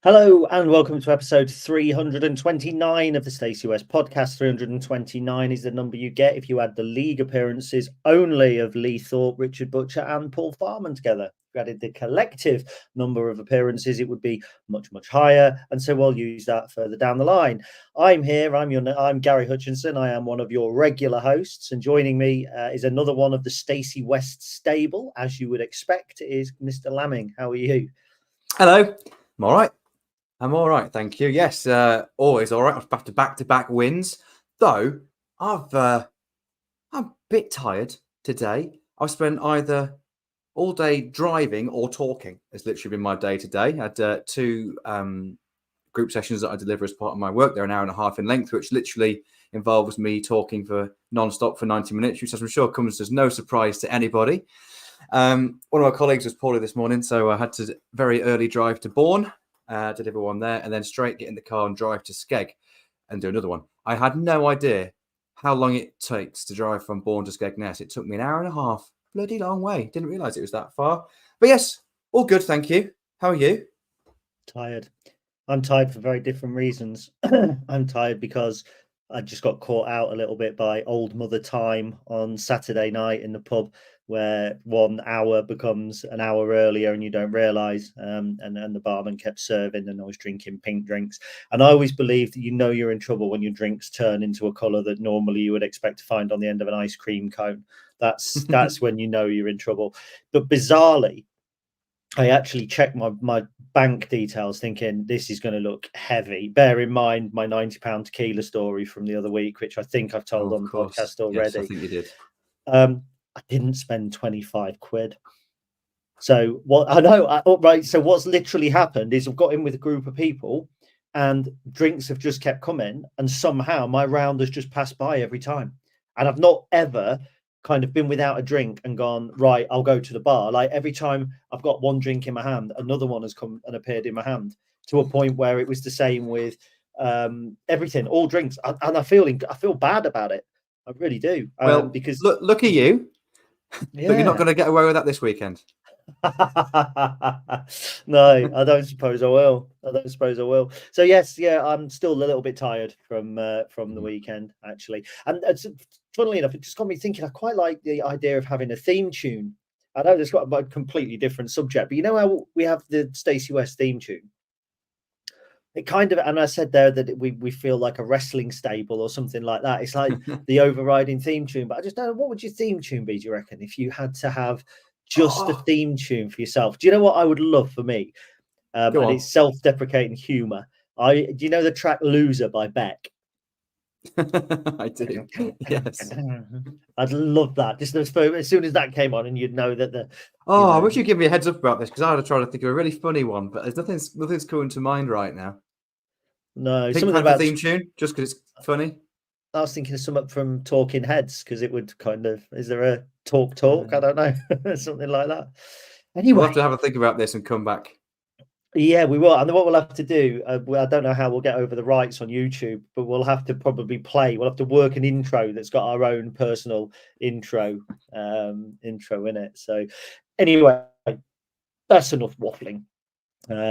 Hello and welcome to episode 329 of the Stacey West podcast. 329 is the number you get if you add the league appearances only of Lee Thorpe, Richard Butcher and Paul Farman together. If you added the collective number of appearances, it would be much, much higher. And so we'll use that further down the line. I'm here. I'm Gary Hutchinson. I am one of your regular hosts. And joining me is another one of the Stacey West stable, as you would expect, is Mr. Lamming. How are you? Hello. I'm all right. I'm all right, thank you. Yes, always all right. I was back to back-to-back wins, though I'm a bit tired today. I've spent either all day driving or talking. It's literally been my day today. I had two group sessions that I deliver as part of my work. They're an hour and a half in length, which literally involves me talking for non-stop for 90 minutes, which I'm sure comes as no surprise to anybody. One of my colleagues was poorly this morning, so I had to very early drive to Bourne. Deliver one there, and then straight get in the car and drive to Skeg and do another one. I had no idea how long it takes to drive from Bourne to Skegness. It took me an hour and a half. Bloody long way. Didn't realise it was that far. But yes, all good, thank you. How are you? Tired. I'm tired for very different reasons. I'm tired because I just got caught out a little bit by old mother time on Saturday night in the pub, where 1 hour becomes an hour earlier and you don't realise. And the barman kept serving and I was drinking pink drinks. And I always believe that you're in trouble when your drinks turn into a colour that normally you would expect to find on the end of an ice cream cone. That's when you know you're in trouble. But bizarrely, I actually checked my bank details thinking this is going to look heavy. Bear in mind my £90 tequila story from the other week, which I think I've told on the podcast already. Yes, I think you did. I didn't spend 25 quid. So what I know, right. So what's literally happened is I've got in with a group of people and drinks have just kept coming. And somehow my round has just passed by every time. And I've not ever kind of been without a drink and gone, right, I'll go to the bar. Like every time I've got one drink in my hand, another one has come and appeared in my hand, to a point where it was the same with everything, all drinks. And I feel bad about it. I really do. Well, because look at you. Yeah. But you're not going to get away with that this weekend. No, I don't suppose I will. So yes, I'm still a little bit tired from the weekend, actually. And funnily enough, it just got me thinking. I quite like the idea of having a theme tune. I know it's got a completely different subject, but you know how we have the Stacey West theme tune? It kind of, and I said there that we feel like a wrestling stable or something like that. It's like the overriding theme tune. But I just don't know, what would your theme tune be, do you reckon, if you had to have just a theme tune for yourself? Do you know what I would love for me? And it's self-deprecating humour. Do you know the track "Loser" by Beck? I do. Yes. I'd love that. Just as soon as that came on, and you'd know that I wish you'd give me a heads up about this, because I had to try to think of a really funny one, but there's nothing's coming to mind right now. No, something about the theme tune, just because it's funny. I was thinking of something from Talking Heads, because it would kind of, is there a talk? I don't know, something like that. Anyway, we'll have to have a think about this and come back. Yeah, we will. And what we'll have to do, I don't know how we'll get over the rights on YouTube, but we'll have to probably we'll have to work an intro that's got our own personal intro in it. So anyway, that's enough waffling.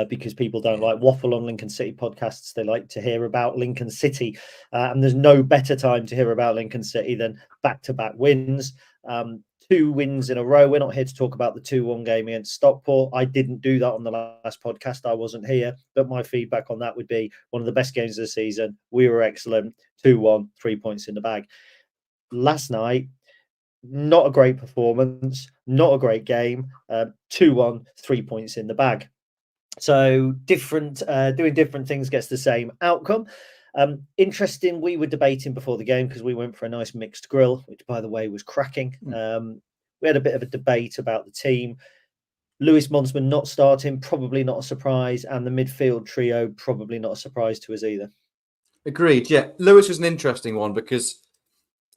Because people don't like waffle on Lincoln City podcasts. They like to hear about Lincoln City. And there's no better time to hear about Lincoln City than back-to-back wins. 2 wins in a row. We're not here to talk about the 2-1 game against Stockport. I didn't do that on the last podcast. I wasn't here. But my feedback on that would be one of the best games of the season. We were excellent. 2-1, 3 points in the bag. Last night, not a great performance. Not a great game. 2-1, 3 points in the bag. So doing different things gets the same outcome. Interesting, we were debating before the game, because we went for a nice mixed grill, which, by the way, was cracking. We had a bit of a debate about the team. Lewis Monsman not starting, probably not a surprise. And the midfield trio, probably not a surprise to us either. Agreed, yeah. Lewis was an interesting one, because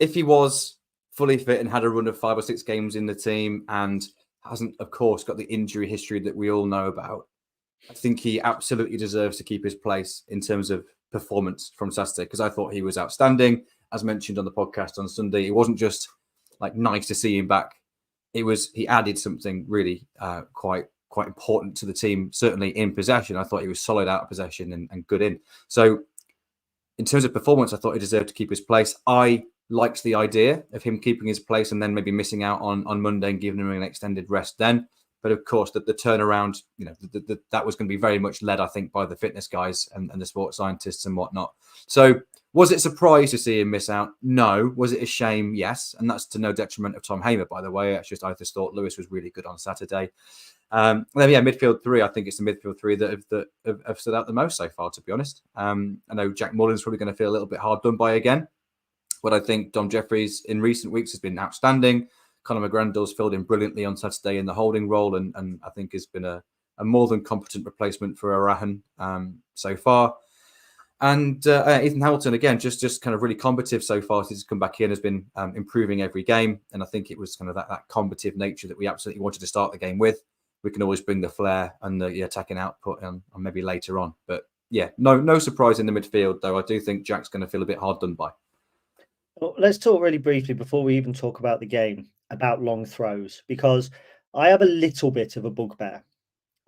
if he was fully fit and had a run of 5 or 6 games in the team and hasn't, of course, got the injury history that we all know about, I think he absolutely deserves to keep his place in terms of performance from Saturday, because I thought he was outstanding. As mentioned on the podcast on Sunday, it wasn't just like nice to see him back. He added something really quite important to the team, certainly in possession. I thought he was solid out of possession and good in. So in terms of performance, I thought he deserved to keep his place. I liked the idea of him keeping his place and then maybe missing out on Monday and giving him an extended rest then. But of course, the turnaround, that was going to be very much led, I think, by the fitness guys and the sports scientists and whatnot. So was it a surprise to see him miss out? No. Was it a shame? Yes. And that's to no detriment of Tom Hamer, by the way. I just thought Lewis was really good on Saturday. Then, midfield three. I think it's the midfield three that have stood out the most so far, to be honest. I know Jack Mullen's probably going to feel a little bit hard done by again, but I think Dom Jeffries in recent weeks has been outstanding. Conor McGrandle's filled in brilliantly on Saturday in the holding role, and I think has been a more than competent replacement for Arahan so far. And Ethan Hamilton, again, just kind of really combative so far since he's come back in, has been improving every game. And I think it was kind of that combative nature that we absolutely wanted to start the game with. We can always bring the flair and the attacking output on maybe later on. But yeah, no surprise in the midfield, though. I do think Jack's going to feel a bit hard done by. Well, let's talk really briefly before we even talk about the game about long throws, because I have a little bit of a bugbear.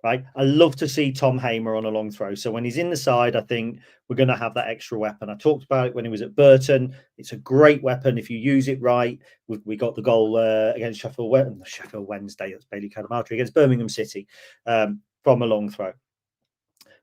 Right, I love to see Tom Hamer on a long throw. So when he's in the side, I think we're going to have that extra weapon. I talked about it when he was at Burton. It's a great weapon if you use it right. We got the goal against Sheffield Wednesday. That's Bailey Cadamartri against Birmingham City from a long throw.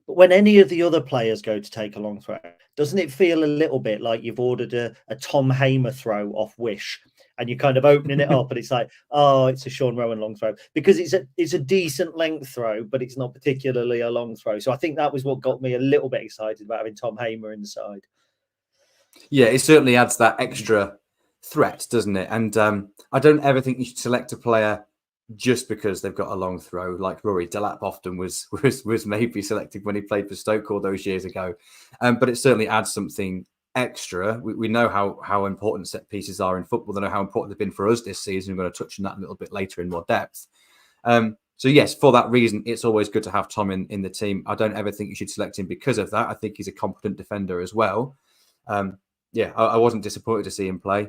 But when any of the other players go to take a long throw, doesn't it feel a little bit like you've ordered a Tom Hamer throw off Wish? And you're kind of opening it up, and it's like, oh, it's a Sean Rowan long throw, because it's a decent length throw, but it's not particularly a long throw. So I think that was what got me a little bit excited about having Tom Hamer in the side. Yeah, it certainly adds that extra threat, doesn't it? And I don't ever think you should select a player just because they've got a long throw. Like Rory Delap often was maybe selected when he played for Stoke all those years ago, but it certainly adds something extra. We know how important set pieces are in football. They know how important they've been for us this season. We're going to touch on that a little bit later in more depth. So yes, for that reason, it's always good to have Tom in the team. I don't ever think you should select him because of that. I think he's a competent defender as well. I wasn't disappointed to see him play.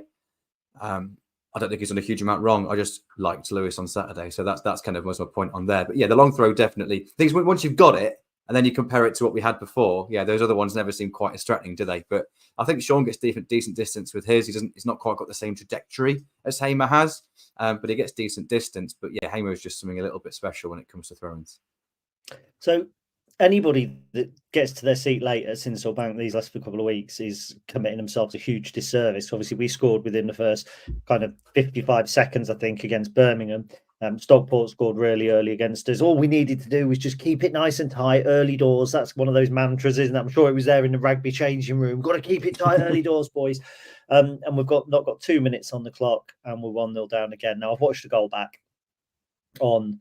I don't think he's done a huge amount wrong. I just liked Lewis on Saturday. So that's kind of was my point on there. But yeah, the long throw definitely. Things once you've got it, and then you compare it to what we had before. Yeah, those other ones never seem quite as threatening, do they? But I think Sean gets decent distance with his. He's not quite got the same trajectory as Hamer has, but he gets decent distance. But yeah, Hamer is just something a little bit special when it comes to throw-ins. So anybody that gets to their seat later since Bank these last couple of weeks is committing themselves a huge disservice. Obviously, we scored within the first kind of 55 seconds, I think, against Birmingham. Stockport scored really early against us. All we needed to do was just keep it nice and tight, early doors. That's one of those mantras, isn't it? I'm sure it was there in the rugby changing room. Got to keep it tight, early doors, boys. And we've not got 2 minutes on the clock, and we're 1-0 down again. Now, I've watched the goal back on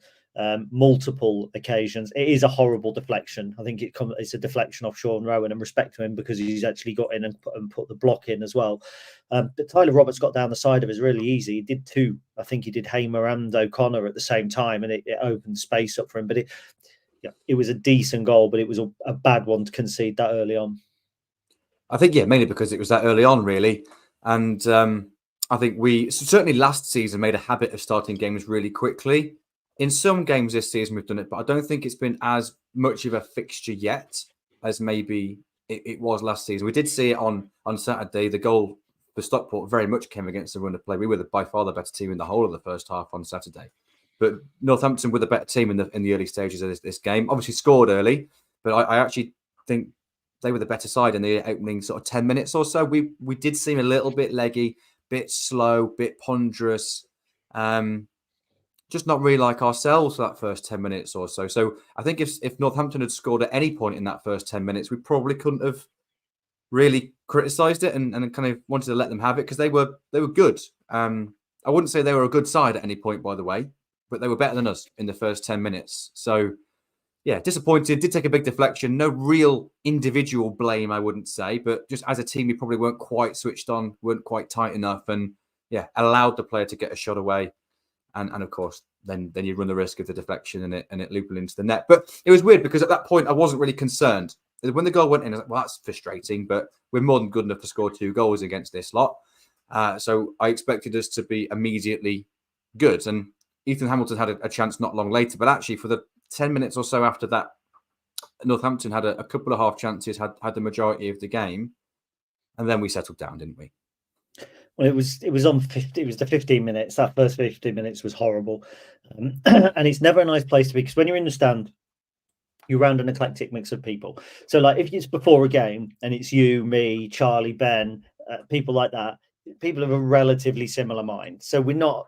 multiple occasions. It is a horrible deflection. I think it's a deflection off Sean Rowan, and respect to him because he's actually got in and put the block in as well. But Tyler Roberts got down the side of us really easy. He did two. I think he did Hamer and O'Connor at the same time, and it opened space up for him. But it was a decent goal, but it was a bad one to concede that early on. I think, mainly because it was that early on, really. And I think we certainly last season made a habit of starting games really quickly. In some games this season, we've done it, but I don't think it's been as much of a fixture yet as maybe it was last season. We did see it on Saturday. The goal for Stockport very much came against the run of play. We were by far the better team in the whole of the first half on Saturday. But Northampton were the better team in the early stages of this game. Obviously scored early, but I actually think they were the better side in the opening sort of 10 minutes or so. We did seem a little bit leggy, bit slow, bit ponderous. Just not really like ourselves for that first 10 minutes or so. So I think if Northampton had scored at any point in that first 10 minutes, we probably couldn't have really criticised it and kind of wanted to let them have it because they were good. I wouldn't say they were a good side at any point, by the way, but they were better than us in the first 10 minutes. So yeah, disappointed. Did take a big deflection. No real individual blame, I wouldn't say, but just as a team, we probably weren't quite switched on, weren't quite tight enough, and allowed the player to get a shot away. And of course, then you run the risk of the deflection and it looping into the net. But it was weird because at that point I wasn't really concerned. When the goal went in, I was like, well, that's frustrating, but we're more than good enough to score 2 goals against this lot. So I expected us to be immediately good. And Ethan Hamilton had a chance not long later, but actually for the 10 minutes or so after that, Northampton had a couple of half chances, had the majority of the game, and then we settled down, didn't we? Well, it was the 15 minutes. That first 15 minutes was horrible, and it's never a nice place to be, because when you're in the stand, you're around an eclectic mix of people. So, like, if it's before a game and it's you, me, Charlie, Ben, people like that, people have a relatively similar mind. So we're not.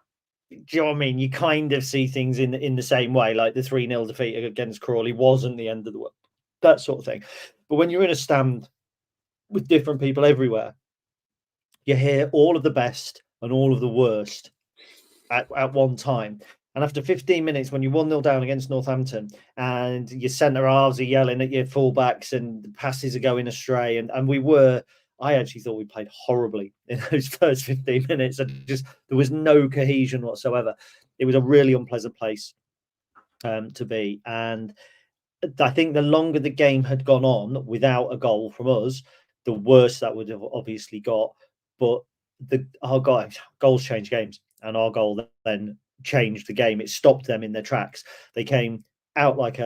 Do you know what I mean? You kind of see things in the same way. Like the 3-0 defeat against Crawley wasn't the end of the world, that sort of thing. But when you're in a stand with different people everywhere, you hear all of the best and all of the worst at one time. And after 15 minutes, when you're 1-0 down against Northampton and your centre halves are yelling at your fullbacks and the passes are going astray, and I actually thought we played horribly in those first 15 minutes. There was no cohesion whatsoever. It was a really unpleasant place to be. And I think the longer the game had gone on without a goal from us, the worse that would have obviously got. But our goals change games, and our goal then changed the game. It stopped them in their tracks. They came out like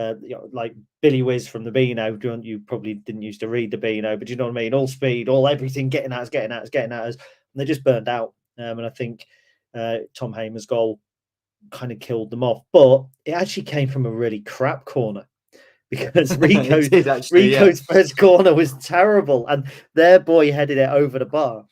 like Billy Whiz from the Beano. You probably didn't used to read the Beano, but you know what I mean? All speed, all everything, getting at us. And they just burned out. And I think Tom Hamer's goal kind of killed them off. But it actually came from a really crap corner, because Rico's first corner was terrible, and their boy headed it over the bar.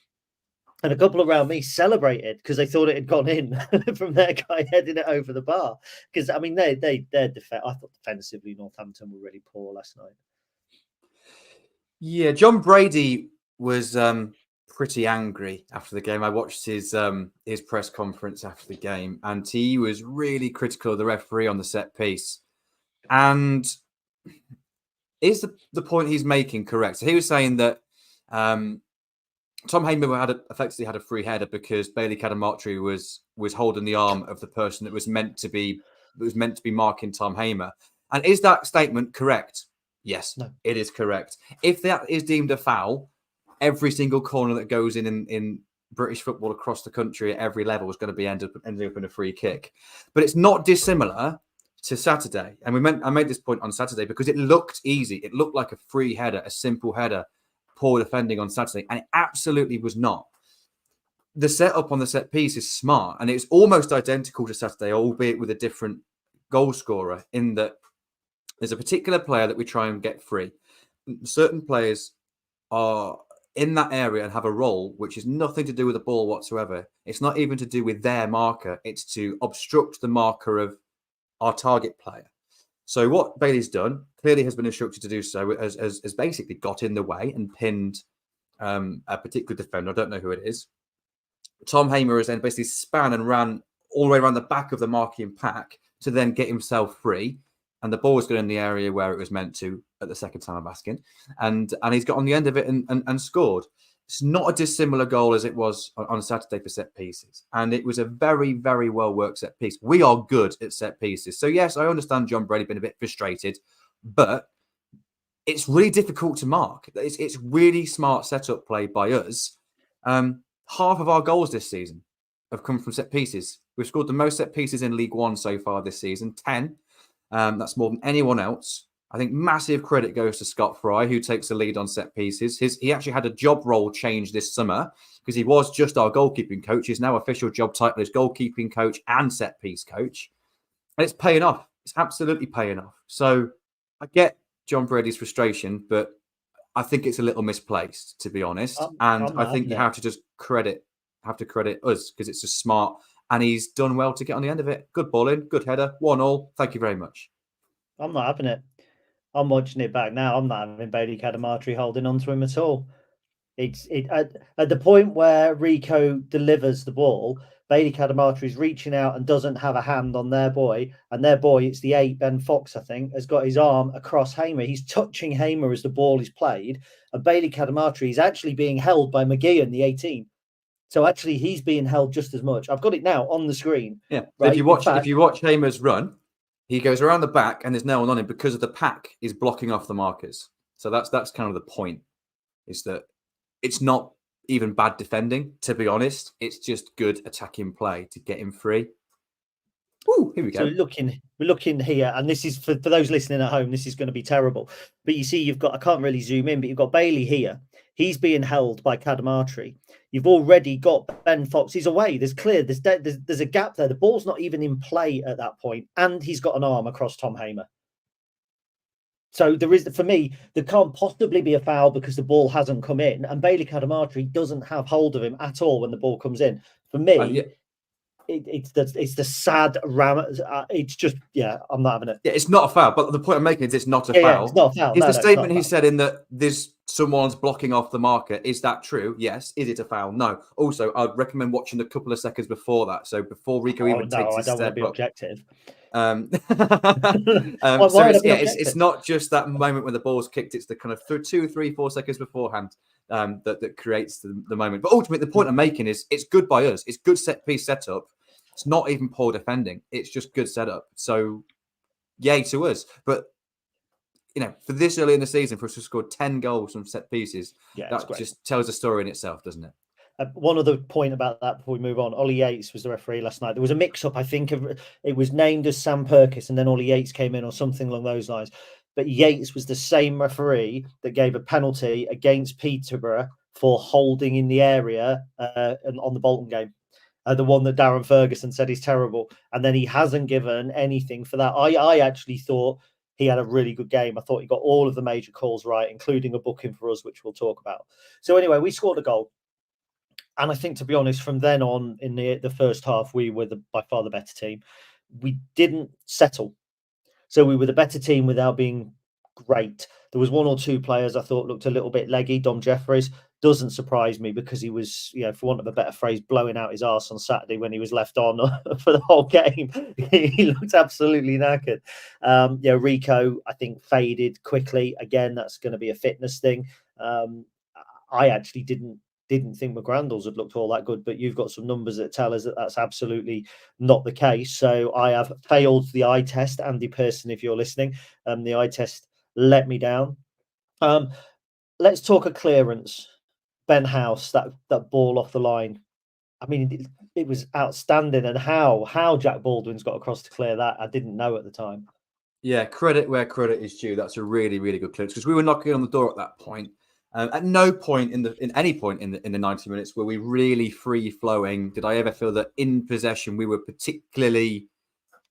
And a couple around me celebrated because they thought it had gone in from their guy heading it over the bar. Because I mean, I thought defensively Northampton were really poor last night. Yeah, John Brady was pretty angry after the game. I watched his press conference after the game, and he was really critical of the referee on the set piece. And is the point he's making correct? So he was saying that Tom Hamer effectively had a free header because Bailey Cadamartri was holding the arm of the person that was meant to be marking Tom Hamer. And is that statement correct? Yes, no. It is correct. If that is deemed a foul, every single corner that goes in British football across the country at every level is going to be ending up in a free kick. But it's not dissimilar to Saturday. And I made this point on Saturday because it looked easy. It looked like a free header, a simple header, poor defending on Saturday, and it absolutely was not. The setup on the set piece is smart, and it's almost identical to Saturday, albeit with a different goal scorer, in that there's a particular player that we try and get free. Certain players are in that area and have a role which is nothing to do with the ball whatsoever. It's not even to do with their marker. It's to obstruct the marker of our target player. So what Bailey's done, clearly has been instructed to do so, has basically got in the way and pinned a particular defender. I don't know who it is. Tom Hamer has then basically span and ran all the way around the back of the marking pack to then get himself free. And the ball was going in the area where it was meant to at the second time I'm asking. And he's got on the end of it and scored. It's not a dissimilar goal as it was on Saturday for set pieces. And it was a very, very well-worked set piece. We are good at set pieces. So, yes, I understand John Brady being a bit frustrated, but it's really difficult to mark. It's really smart setup play by us. Half of our goals this season have come from set pieces. We've scored the most set pieces in League One so far this season, 10. That's more than anyone else. I think massive credit goes to Scott Fry, who takes the lead on set pieces. He actually had a job role change this summer because he was just our goalkeeping coach. His now official job title is goalkeeping coach and set piece coach. And it's paying off. It's absolutely paying off. So I get John Brady's frustration, but I think it's a little misplaced, to be honest. I think you have to just credit us because it's just smart. And he's done well to get on the end of it. Good ball in, good header, 1-1. Thank you very much. I'm not having it. I'm watching it back now. I'm not having Bailey Cadamartri holding on to him at all. At the point where Rico delivers the ball, Bailey Cadamartri's reaching out and doesn't have a hand on their boy. And their boy, it's the 8, Ben Fox, I think, has got his arm across Hamer. He's touching Hamer as the ball is played. And Bailey Cadamartri is actually being held by McGeehan, the 18. So actually, he's being held just as much. I've got it now on the screen. Yeah. So right? if you watch Hamer's run, he goes around the back and there's no one on him because of the pack is blocking off the markers. So that's kind of the point, is that it's not even bad defending, to be honest. It's just good attacking play to get him free. Ooh, here we go. So we're looking here, and this is for those listening at home, this is going to be terrible. But you see, you've got, I can't really zoom in, but you've got Bailey here. He's being held by Cadamartri. You've already got Ben Fox. He's away. There's a gap there. The ball's not even in play at that point, and he's got an arm across Tom Hamer. So for me, there can't possibly be a foul because the ball hasn't come in, and Bailey Cadamartri doesn't have hold of him at all when the ball comes in. For me, it's the sad ram. It's just, I'm not having it. Yeah, it's not a foul, but the point I'm making is it's not a foul. Yeah, it's not a foul. Is the statement he said in that there's someone's blocking off the marker? Is that true? Yes. Is it a foul? No. Also, I'd recommend watching a couple of seconds before that. So before Rico takes his step. I don't want to be objective. It's not just that moment when the ball's kicked. It's the kind of 2, 3, 4 seconds beforehand that creates the moment. But ultimately, the point I'm making is it's good by us. It's good set piece setup. It's not even poor defending. It's just good setup. So, yay to us. But, for this early in the season, for us to score 10 goals from set pieces, that just tells a story in itself, doesn't it? One other point about that before we move on. Ollie Yates was the referee last night. There was a mix-up, I think. It was named as Sam Purkis, and then Ollie Yates came in or something along those lines. But Yates was the same referee that gave a penalty against Peterborough for holding in the area on the Bolton game. The one that Darren Ferguson said is terrible. And then he hasn't given anything for that. I actually thought he had a really good game. I thought he got all of the major calls right, including a booking for us, which we'll talk about. So anyway, we scored a goal. And I think, to be honest, from then on in the first half, we were by far the better team. We didn't settle. So we were the better team without being great. There was one or two players I thought looked a little bit leggy. Dom Jeffries doesn't surprise me because he was, for want of a better phrase, blowing out his arse on Saturday when he was left on for the whole game. He looked absolutely knackered. Rico, I think, faded quickly. Again, that's going to be a fitness thing. I actually didn't think McGrandles had looked all that good, but you've got some numbers that tell us that that's absolutely not the case. So I have failed the eye test. Andy Pearson, if you're listening, the eye test let me down. Let's talk a clearance. Ben House, that ball off the line. I mean, it was outstanding. And how Jack Baldwin's got across to clear that, I didn't know at the time. Yeah, credit where credit is due. That's a really, really good clearance because we were knocking on the door at that point. At no point in any point in the 90 minutes were we really free flowing. Did I ever feel that in possession we were particularly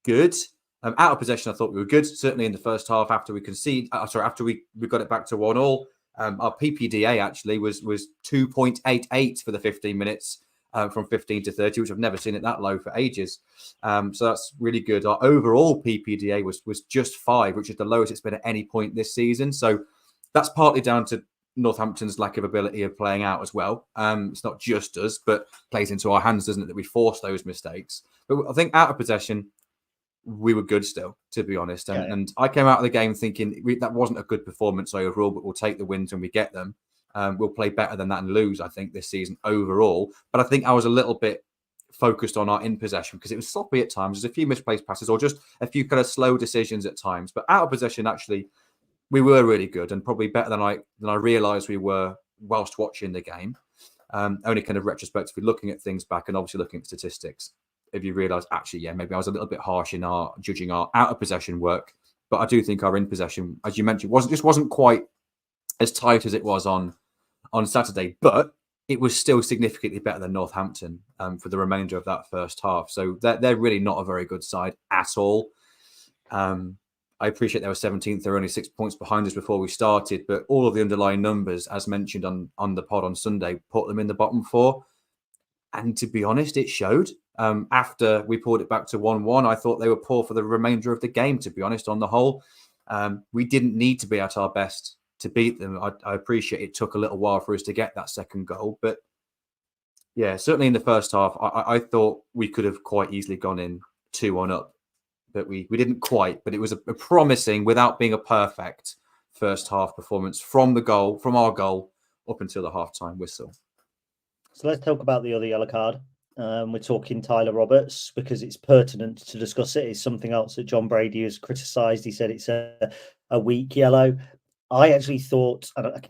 good? Out of possession, I thought we were good. Certainly in the first half, after we conceded, after we got it back to 1-1. Our PPDA actually was 2.88 for the 15 minutes from 15 to 30, which I've never seen it that low for ages. So that's really good. Our overall PPDA was just 5, which is the lowest it's been at any point this season. So that's partly down to Northampton's lack of ability of playing out as well. It's not just us, but plays into our hands, doesn't it, that we force those mistakes. But I think out of possession, we were good still, to be honest. And I came out of the game thinking that wasn't a good performance overall, but we'll take the wins when we get them. We'll play better than that and lose, I think, this season overall. But I think I was a little bit focused on our in possession because it was sloppy at times. There's a few misplaced passes or just a few kind of slow decisions at times. But out of possession, actually, we were really good and probably better than I realised we were whilst watching the game. Only kind of retrospectively looking at things back and obviously looking at statistics. If you realise, actually, maybe I was a little bit harsh in our judging our out of possession work, but I do think our in possession, as you mentioned, wasn't quite as tight as it was on Saturday, but it was still significantly better than Northampton for the remainder of that first half. So they're really not a very good side at all. I appreciate they were 17th. They were only 6 points behind us before we started, but all of the underlying numbers, as mentioned on the pod on Sunday, put them in the bottom 4. And to be honest, it showed. After we pulled it back to 1-1, I thought they were poor for the remainder of the game, to be honest, on the whole. We didn't need to be at our best to beat them. I appreciate it took a little while for us to get that second goal. But yeah, certainly in the first half, I thought we could have quite easily gone in 2-1 up. But we didn't quite. But it was a promising, without being a perfect, first half performance from our goal up until the half-time whistle. So let's talk about the other yellow card. We're talking Tyler Roberts because it's pertinent to discuss it. It's something else that John Brady has criticised. He said it's a weak yellow. I actually thought, and I'm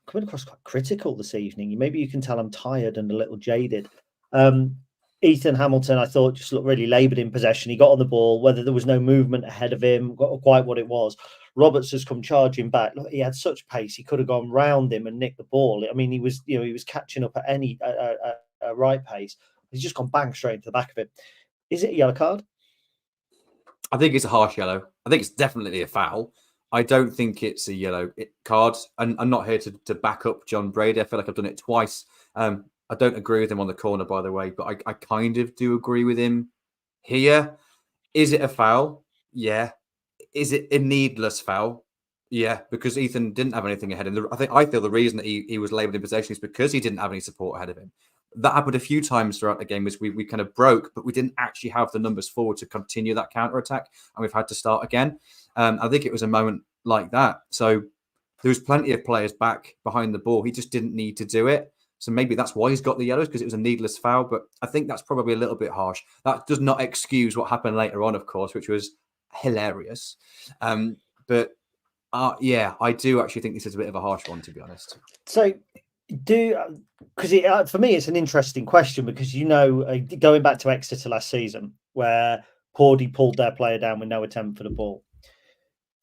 coming across quite critical this evening. Maybe you can tell I'm tired and a little jaded. Ethan Hamilton, I thought, just looked really laboured in possession. He got on the ball, whether there was no movement ahead of him, quite what it was. Roberts has come charging back. Look, he had such pace; he could have gone round him and nicked the ball. I mean, he was catching up at any right pace. He's just gone bang straight into the back of it. Is it a yellow card? I think it's a harsh yellow. I think it's definitely a foul. I don't think it's a yellow card. And I'm not here to back up John Brady. I feel like I've done it twice. I don't agree with him on the corner, by the way, but I kind of do agree with him here. Is it a foul? Yeah. Is it a needless foul? Yeah, because Ethan didn't have anything ahead of him. I feel the reason that he was labelled in possession is because he didn't have any support ahead of him. That happened a few times throughout the game as we kind of broke, but we didn't actually have the numbers forward to continue that counter-attack, and we've had to start again. I think it was a moment like that. So there was plenty of players back behind the ball. He just didn't need to do it. So maybe that's why he's got the yellows, because it was a needless foul. But I think that's probably a little bit harsh. That does not excuse what happened later on, of course, which was hilarious. But yeah, I do actually think this is a bit of a harsh one, to be honest. So because for me, it's an interesting question because, going back to Exeter last season where Pawdy pulled their player down with no attempt for the ball.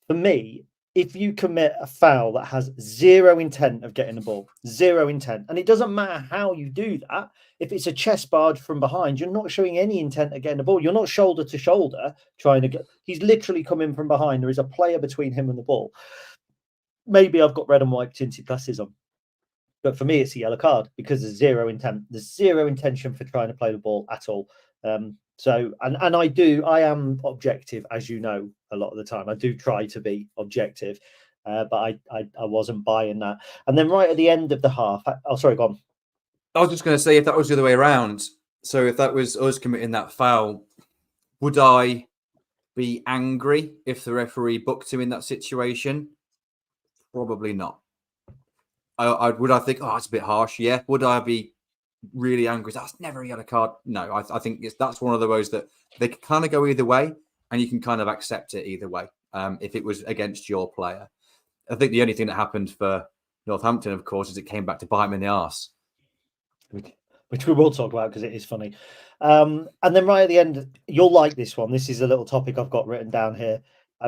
For me, if you commit a foul that has zero intent of getting the ball, zero intent, and it doesn't matter how you do that, if it's a chest barge from behind, you're not showing any intent of getting the ball. You're not shoulder to shoulder trying to get. He's literally coming from behind. There is a player between him and the ball. Maybe I've got red and white tinted glasses on. But for me, it's a yellow card because there's zero intent. There's zero intention for trying to play the ball at all. So I am objective, as you know, a lot of the time. I do try to be objective, but I wasn't buying that. And then right at the end of the half, sorry, go on. I was just going to say, if that was the other way around, so if that was us committing that foul, would I be angry if the referee booked him in that situation? Probably not. Would I think, it's a bit harsh? Yeah. Would I be really angry? That's never a yellow card. No, I think that's one of the ways that they can kind of go either way, and you can kind of accept it either way. If it was against your player, I think the only thing that happened for Northampton, of course, is it came back to bite him in the arse, which we will talk about because it is funny. And then right at the end, you'll like this one. This is a little topic I've got written down here.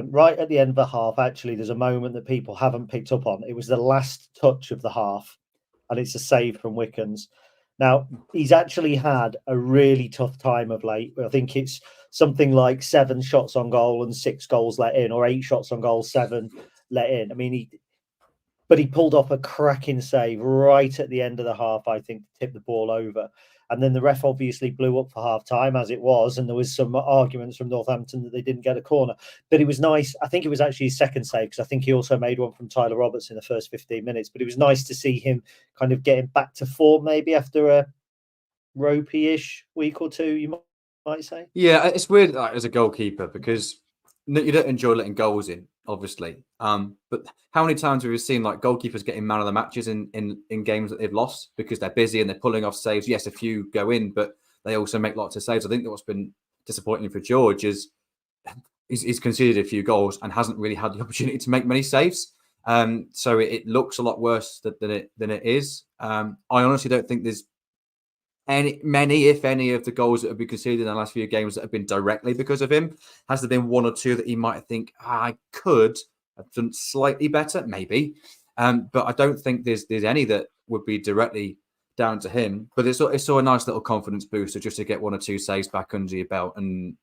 Right at the end of the half, actually, there's a moment that people haven't picked up on. It was the last touch of the half, and it's a save from Wickens. Now, he's actually had a really tough time of late. I think it's something like 7 shots on goal and 6 goals let in, or 8 shots on goal, 7 let in. I mean, he pulled off a cracking save right at the end of the half, I think, to tip the ball over. And then the ref obviously blew up for half time, as it was. And there was some arguments from Northampton that they didn't get a corner. But it was nice. I think it was actually his second save, because I think he also made one from Tyler Roberts in the first 15 minutes. But it was nice to see him kind of getting back to form, maybe after a ropey-ish week or two, you might say. Yeah, it's weird as a goalkeeper, because you don't enjoy letting goals in, obviously. But how many times have we seen like goalkeepers getting man of the matches in games that they've lost because they're busy and they're pulling off saves? Yes, a few go in, but they also make lots of saves. I think that what's been disappointing for George is he's conceded a few goals and hasn't really had the opportunity to make many saves. So it looks a lot worse than it is. I honestly don't think there's many, if any, of the goals that have been conceded in the last few games that have been directly because of him. Has there been one or two that he might think, I could have done slightly better? Maybe. But I don't think there's any that would be directly down to him. But it's a nice little confidence booster just to get 1 or 2 saves back under your belt. And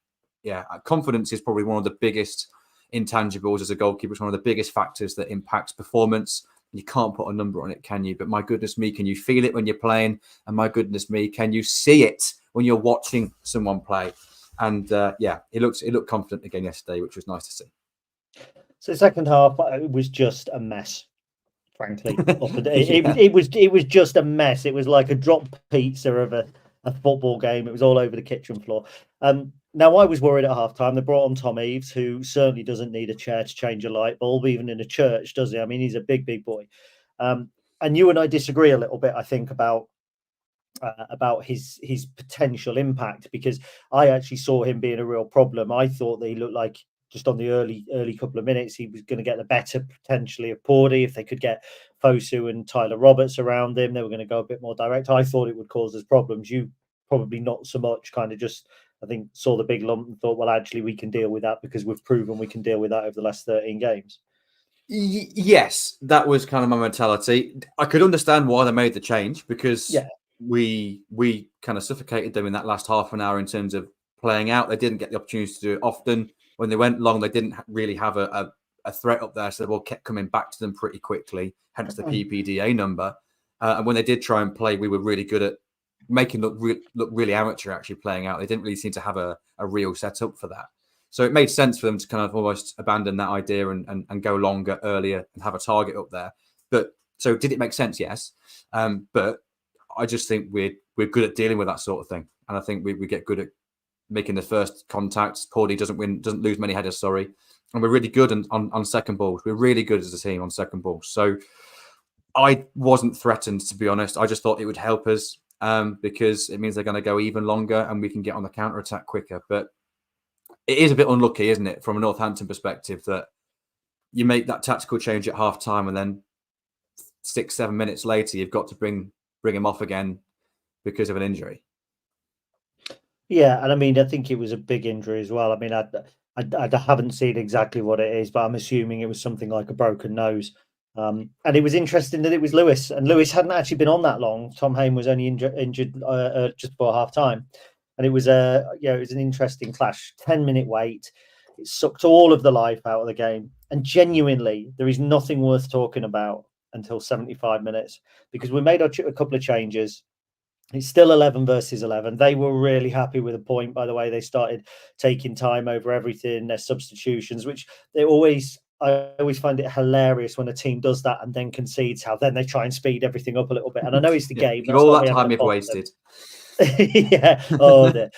yeah, confidence is probably one of the biggest intangibles as a goalkeeper. It's one of the biggest factors that impacts performance. You can't put a number on it, can you? But my goodness me, can you feel it when you're playing? And my goodness me, can you see it when you're watching someone play? And yeah, it looked confident again yesterday, which was nice to see. So the second half, it was just a mess, frankly. It was just a mess. It was like a drop pizza of a football game. It was all over the kitchen floor. Now, I was worried at halftime. They brought on Tom Eaves, who certainly doesn't need a chair to change a light bulb, even in a church, does he? I mean, he's a big boy. And you and I disagree a little bit, I think, about about his potential impact, because I actually saw him being a real problem. I thought that he looked like, just on the early couple of minutes, he was going to get the better potentially of Pordy. If they could get Fosu and Tyler Roberts around him, they were going to go a bit more direct. I thought it would cause us problems. You probably not so much, kind of just, I think, saw the big lump and thought, well, actually, we can deal with that because we've proven we can deal with that over the last 13 games. Yes, that was kind of my mentality. I could understand why they made the change, because we kind of suffocated them in that last half an hour in terms of playing out. They didn't get the opportunity to do it often. When they went long, they didn't really have a threat up there, so the ball kept coming back to them pretty quickly, hence the PPDA number. And when they did try and play, we were really good at making look really amateur actually playing out. They didn't really seem to have a real setup for that. So it made sense for them to kind of almost abandon that idea and go longer earlier and have a target up there. But so did it make sense? Yes. But I just think we're good at dealing with that sort of thing. And I think we get good at making the first contacts. Pordy doesn't lose many headers, sorry. And we're really good on second balls. We're really good as a team on second balls. So I wasn't threatened, to be honest. I just thought it would help us because it means they're going to go even longer and we can get on the counter-attack quicker. But it is a bit unlucky, isn't it, from a Northampton perspective, that you make that tactical change at half-time and then 6-7 minutes later, you've got to bring him off again because of an injury. Yeah, and I mean, I think it was a big injury as well. I mean, I haven't seen exactly what it is, but I'm assuming it was something like a broken nose. And it was interesting that it was Lewis, and Lewis hadn't actually been on that long. Tom Hain was only injured just before half time, and it was it was an interesting clash. 10-minute wait, it sucked all of the life out of the game, and genuinely, there is nothing worth talking about until 75 minutes, because we made a couple of changes. It's still 11 versus 11. They were really happy with a point, by the way. They started taking time over everything, their substitutions, which I always find it hilarious when a team does that and then concedes, how then they try and speed everything up a little bit. And I know it's the game. That's all that time you've wasted. Yeah. Oh, dear.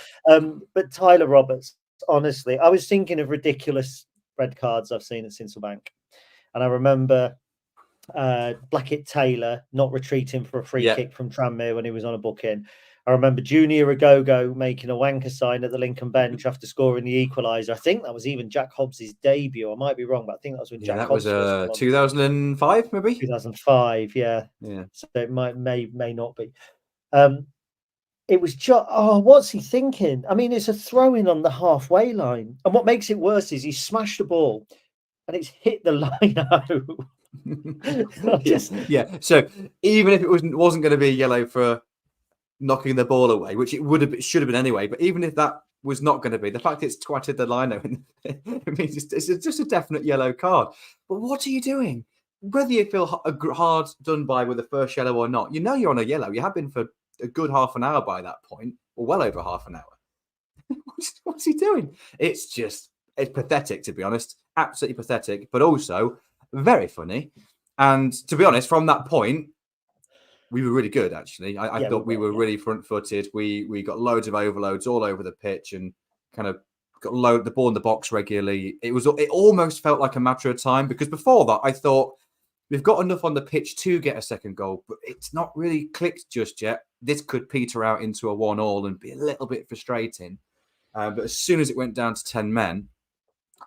But Tyler Roberts, honestly, I was thinking of ridiculous red cards I've seen at Sincilbank. And I remember Blackett Taylor not retreating for a free kick from Tranmere when he was on a booking. I remember Junior Agogo making a wanker sign at the Lincoln bench after scoring the equaliser. I think that was even Jack Hobbs's debut. I might be wrong, but I think that was when Jack Hobbs was 2005, maybe 2005. Yeah. So it may not be. It was just, what's he thinking? I mean, it's a throw-in on the halfway line, and what makes it worse is he smashed the ball and it's hit the line out. So even if it wasn't going to be a yellow for knocking the ball away, which it should have been anyway, but even if that was not going to be, the fact it's twatted the line out, it means it's just a definite yellow card. But what are you doing? Whether you feel hard done by with the first yellow or not, you know you're on a yellow. You have been for a good half an hour by that point, or well over half an hour. What's he doing? It's pathetic, to be honest. Absolutely pathetic, but also very funny. And to be honest, from that point, we were really good, actually. I thought we were really front-footed. We got loads of overloads all over the pitch and kind of got the ball in the box regularly. It almost felt like a matter of time, because before that, I thought we've got enough on the pitch to get a second goal, but it's not really clicked just yet. This could peter out into a 1-1 and be a little bit frustrating. But as soon as it went down to 10 men,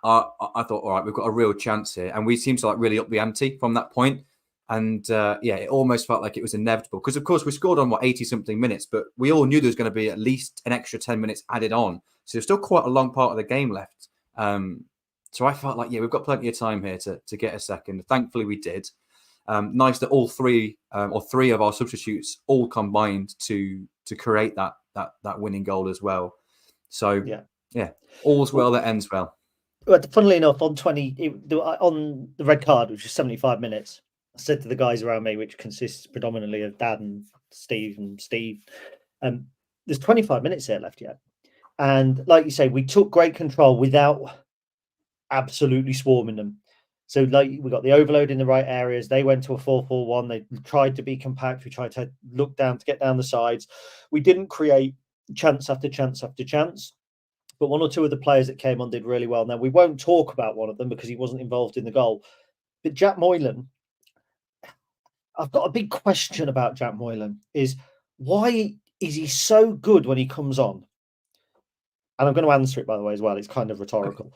I thought, all right, we've got a real chance here. And we seemed to really up the ante from that point. And it almost felt like it was inevitable. Because, of course, we scored on, 80-something minutes, but we all knew there was going to be at least an extra 10 minutes added on. So there's still quite a long part of the game left. So I felt like, we've got plenty of time here to get a second. Thankfully, we did. Nice that all three of our substitutes all combined to create that winning goal as well. So, all's well that ends well. But funnily enough, on the red card, which is 75 minutes, I said to the guys around me, which consists predominantly of Dad and Steve, there's 25 minutes there left yet. And like you say, we took great control without absolutely swarming them. So we got the overload in the right areas. They went to a 4-4-1. They tried to be compact. We tried to look down to get down the sides. We didn't create chance after chance after chance. But one or two of the players that came on did really well. Now, we won't talk about one of them because he wasn't involved in the goal. But Jack Moylan, I've got a big question about Jack Moylan, is why is he so good when he comes on? And I'm going to answer it, by the way, as well. It's kind of rhetorical.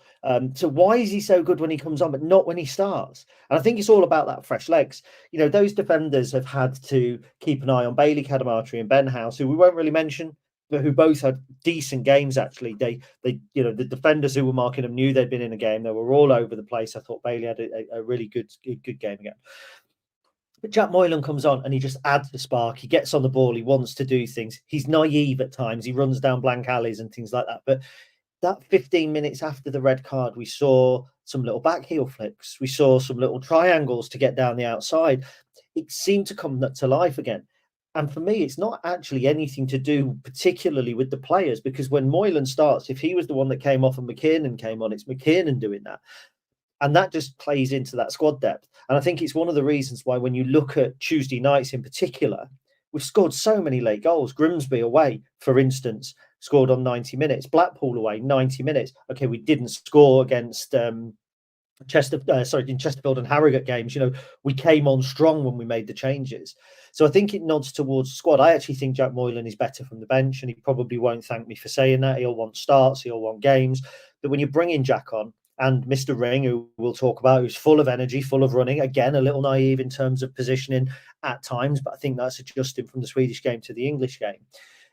So why is he so good when he comes on, but not when he starts? And I think it's all about that fresh legs. You know, those defenders have had to keep an eye on Bailey Cadamarteri and Ben House, who we won't really mention, but who both had decent games, actually. They, you know, the defenders who were marking them knew they'd been in a game. They were all over the place. I thought Bailey had a really good game again. But Jack Moylan comes on and he just adds the spark. He gets on the ball. He wants to do things. He's naive at times. He runs down blank alleys and things like that. But that 15 minutes after the red card, we saw some little back heel flicks. We saw some little triangles to get down the outside. It seemed to come to life again. And for me, it's not actually anything to do particularly with the players, because when Moylan starts, if he was the one that came off and McKiernan came on, it's McKiernan doing that. And that just plays into that squad depth. And I think it's one of the reasons why, when you look at Tuesday nights in particular, we've scored so many late goals. Grimsby away, for instance, scored on 90 minutes. Blackpool away, 90 minutes. Okay, we didn't score against in Chesterfield and Harrogate games. You know, we came on strong when we made the changes. So I think it nods towards the squad. I actually think Jack Moylan is better from the bench, and he probably won't thank me for saying that. He'll want starts, he'll want games. But when you bring in Jack on, and Mr. Ring, who we'll talk about, who's full of energy, full of running, again, a little naive in terms of positioning at times, but I think that's adjusting from the Swedish game to the English game.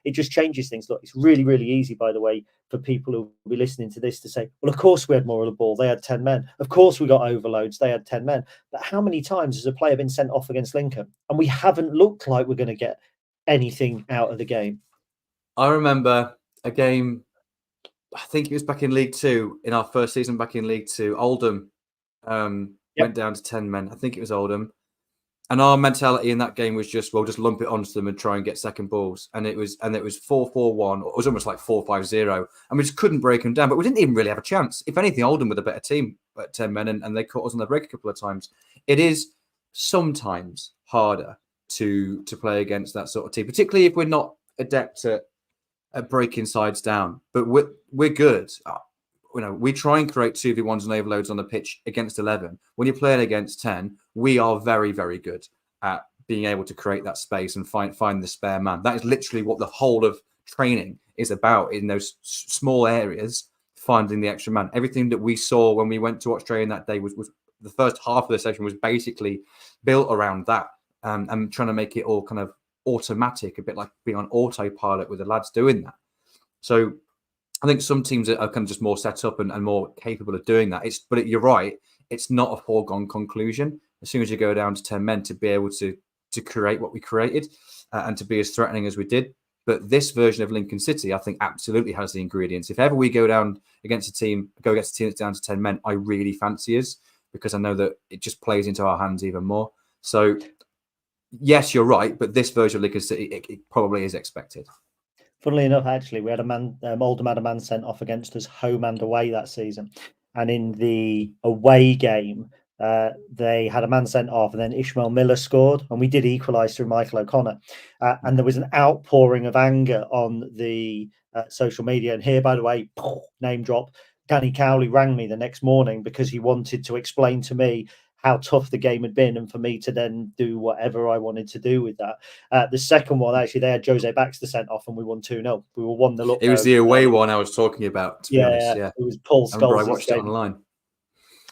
It just changes things. Look, it's really, really easy, by the way, for people who will be listening to this to say, well, of course we had more of the ball. They had 10 men. Of course we got overloads. They had 10 men. But how many times has a player been sent off against Lincoln and we haven't looked like we're going to get anything out of the game? I remember a game, I think it was back in League Two, in our first season back in League Two. Oldham went down to 10 men. I think it was Oldham. And our mentality in that game was just, well, just lump it onto them and try and get second balls. And it was 4-4-1. It was almost like 4-5-0. And we just couldn't break them down. But we didn't even really have a chance. If anything, Oldham were the better team at 10 men, and they caught us on the break a couple of times. It is sometimes harder to play against that sort of team, particularly if we're not adept at breaking sides down. But we're good. You know, we try and create 2v1s and overloads on the pitch against 11. When you're playing against 10, we are very, very good at being able to create that space and find the spare man. That is literally what the whole of training is about, in those small areas, finding the extra man. Everything that we saw when we went to watch training that day was the first half of the session was basically built around that, and trying to make it all kind of automatic, a bit like being on autopilot with the lads doing that. So I think some teams are kind of just more set up and more capable of doing that. But you're right, it's not a foregone conclusion. As soon as you go down to 10 men, to be able to create what we created and to be as threatening as we did. But this version of Lincoln City, I think, absolutely has the ingredients. If ever we go against a team that's down to 10 men, I really fancy us, because I know that it just plays into our hands even more. So yes, you're right, but this version of Lincoln City, it probably is expected. Funnily enough, actually, we had Oldham had a man sent off against us home and away that season. And in the away game, they had a man sent off, and then Ishmael Miller scored, and we did equalise through Michael O'Connor. And there was an outpouring of anger on the social media. And here, by the way, name drop, Danny Cowley rang me the next morning because he wanted to explain to me how tough the game had been, and for me to then do whatever I wanted to do with that. The second one, actually, they had Jose Baxter sent off, and we won 2-0. We were 1-0 up. It was the away one I was talking about, to be honest. Yeah, it was Paul Scholes. I watched it online.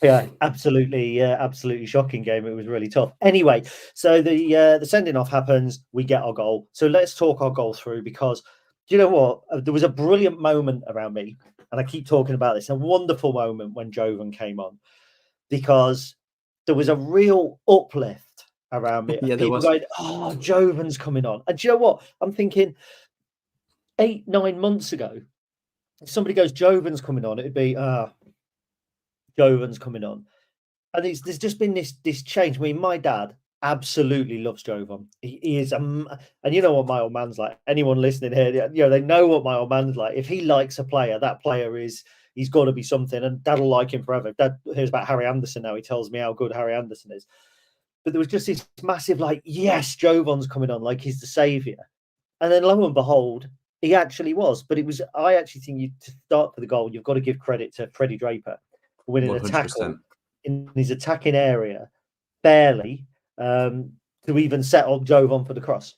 Yeah, absolutely shocking game. It was really tough. Anyway, so the sending off happens. We get our goal. So let's talk our goal through, because do you know what? There was a brilliant moment around me, and I keep talking about this. A wonderful moment when Jovan came on, because there was a real uplift around me. Yeah, people going, "Oh, Jovan's coming on." And do you know what? I'm thinking 8-9 months ago, if somebody goes, "Jovan's coming on," it'd be, Jovan's coming on. And there's just been this change. I mean, my dad absolutely loves Jovan. He is, and you know what my old man's like. Anyone listening here, you know, they know what my old man's like. If he likes a player, that player he's got to be something, and Dad will like him forever. Dad hears about Harry Anderson now. He tells me how good Harry Anderson is. But there was just this massive, like, yes, Jovan's coming on, like he's the saviour. And then lo and behold, he actually was. But I actually think to start for the goal, you've got to give credit to Freddie Draper for winning 100%. A tackle in his attacking area, barely, to even set up Jovan for the cross.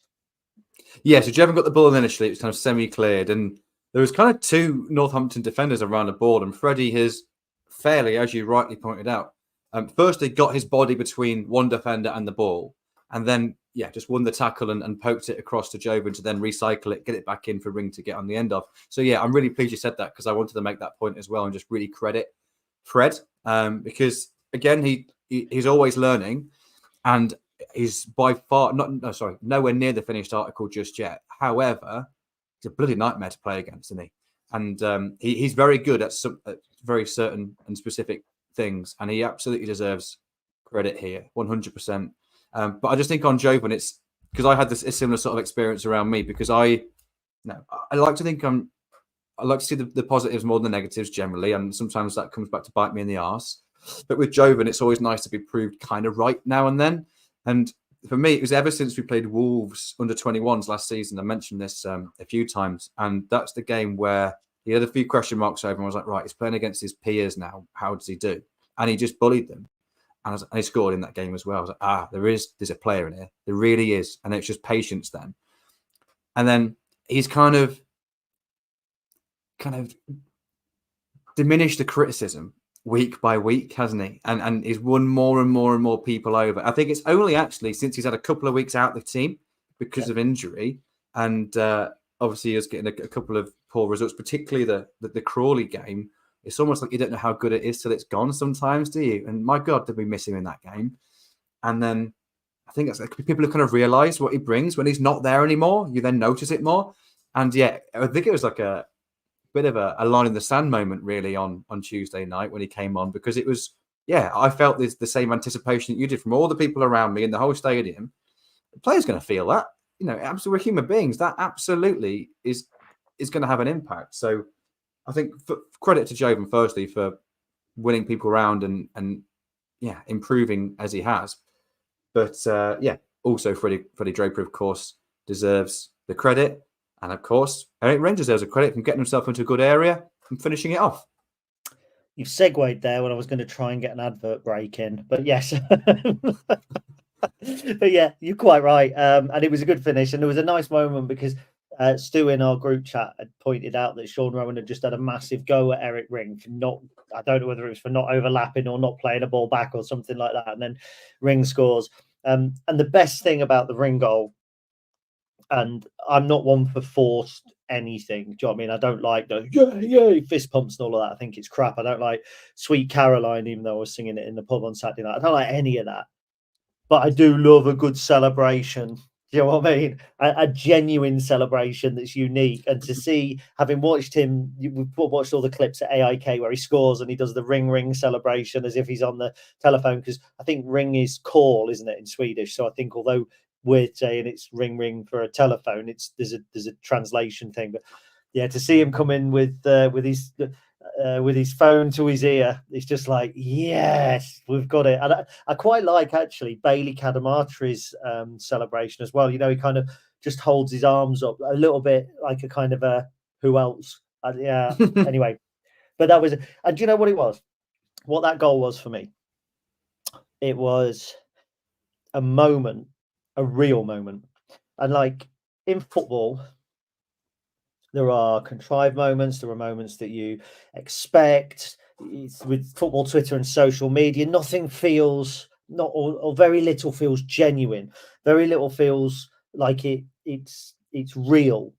Yeah, so Jevon got the ball initially. It was kind of semi-cleared, and there was kind of two Northampton defenders around the ball, and Freddie has fairly, as you rightly pointed out, firstly got his body between one defender and the ball, and then just won the tackle and poked it across to Jovin to then recycle it, get it back in for Ring to get on the end of. So I'm really pleased you said that, because I wanted to make that point as well and just really credit Fred, because again he's always learning, and he's by far nowhere near the finished article just yet. However, he's a bloody nightmare to play against, isn't he? And he's very good at very certain and specific things, and he absolutely deserves credit here, 100%. But I just think on Jovin, it's because I had a similar sort of experience around me, because I like to think I like to see the positives more than the negatives generally, and sometimes that comes back to bite me in the arse. But with Jovin, it's always nice to be proved kind of right now and then. And for me, it was ever since we played Wolves under 21s last season. I mentioned this a few times, and that's the game where he had a few question marks over, and I was like, right, he's playing against his peers now. How does he do? And he just bullied them. And he scored in that game as well. I was like, there's a player in here. There really is. And it's just patience then. And then he's kind of diminished the criticism week by week, hasn't he? And he's won more and more and more people over. I think it's only actually since he's had a couple of weeks out of the team because of injury, and obviously he was getting a couple of poor results, particularly the Crawley game. It's almost like you don't know how good it is till it's gone sometimes, do you? And my God, did we miss him in that game? And then I think that's like people have kind of realised what he brings when he's not there anymore. You then notice it more. And I think it was like a bit of a line in the sand moment really on Tuesday night when he came on, because it was, I felt the same anticipation that you did from all the people around me in the whole stadium. The player's going to feel that, absolutely, we're human beings. That absolutely is going to have an impact. So I think credit to Jovin firstly for winning people around and improving as he has. But also Freddie Draper, of course, deserves the credit. And of course, Eric Wren deserves a credit from getting himself into a good area and finishing it off. You've segued there when I was going to try and get an advert break in, but yes. But you're quite right. And it was a good finish. And there was a nice moment because Stu in our group chat had pointed out that Sean Rowan had just had a massive go at Eric Ring for I don't know whether it was for not overlapping or not playing a ball back or something like that. And then Ring scores. And the best thing about the Ring goal, and I'm not one for forced anything. Do you know what I mean? I don't like the fist pumps and all of that. I think it's crap. I don't like Sweet Caroline, even though I was singing it in the pub on Saturday night. I don't like any of that. But I do love a good celebration. Do you know what I mean? A genuine celebration that's unique. And to see, having watched him, we've watched all the clips at AIK where he scores and he does the ring celebration as if he's on the telephone, because I think ring is call, isn't it, in Swedish? So I think although we're saying it's ring for a telephone, there's a translation thing. But to see him come in with his phone to his ear, it's just like, yes, we've got it. And I quite like actually Bailey Kadamatri's celebration as well. He kind of just holds his arms up a little bit like a kind of a who else? Anyway, but that was, and do you know what it was? What that goal was for me? It was a moment, a real moment. And like in football, there are contrived moments. There are moments that you expect. With football Twitter and social media, nothing feels or very little feels genuine. Very little feels like it's real.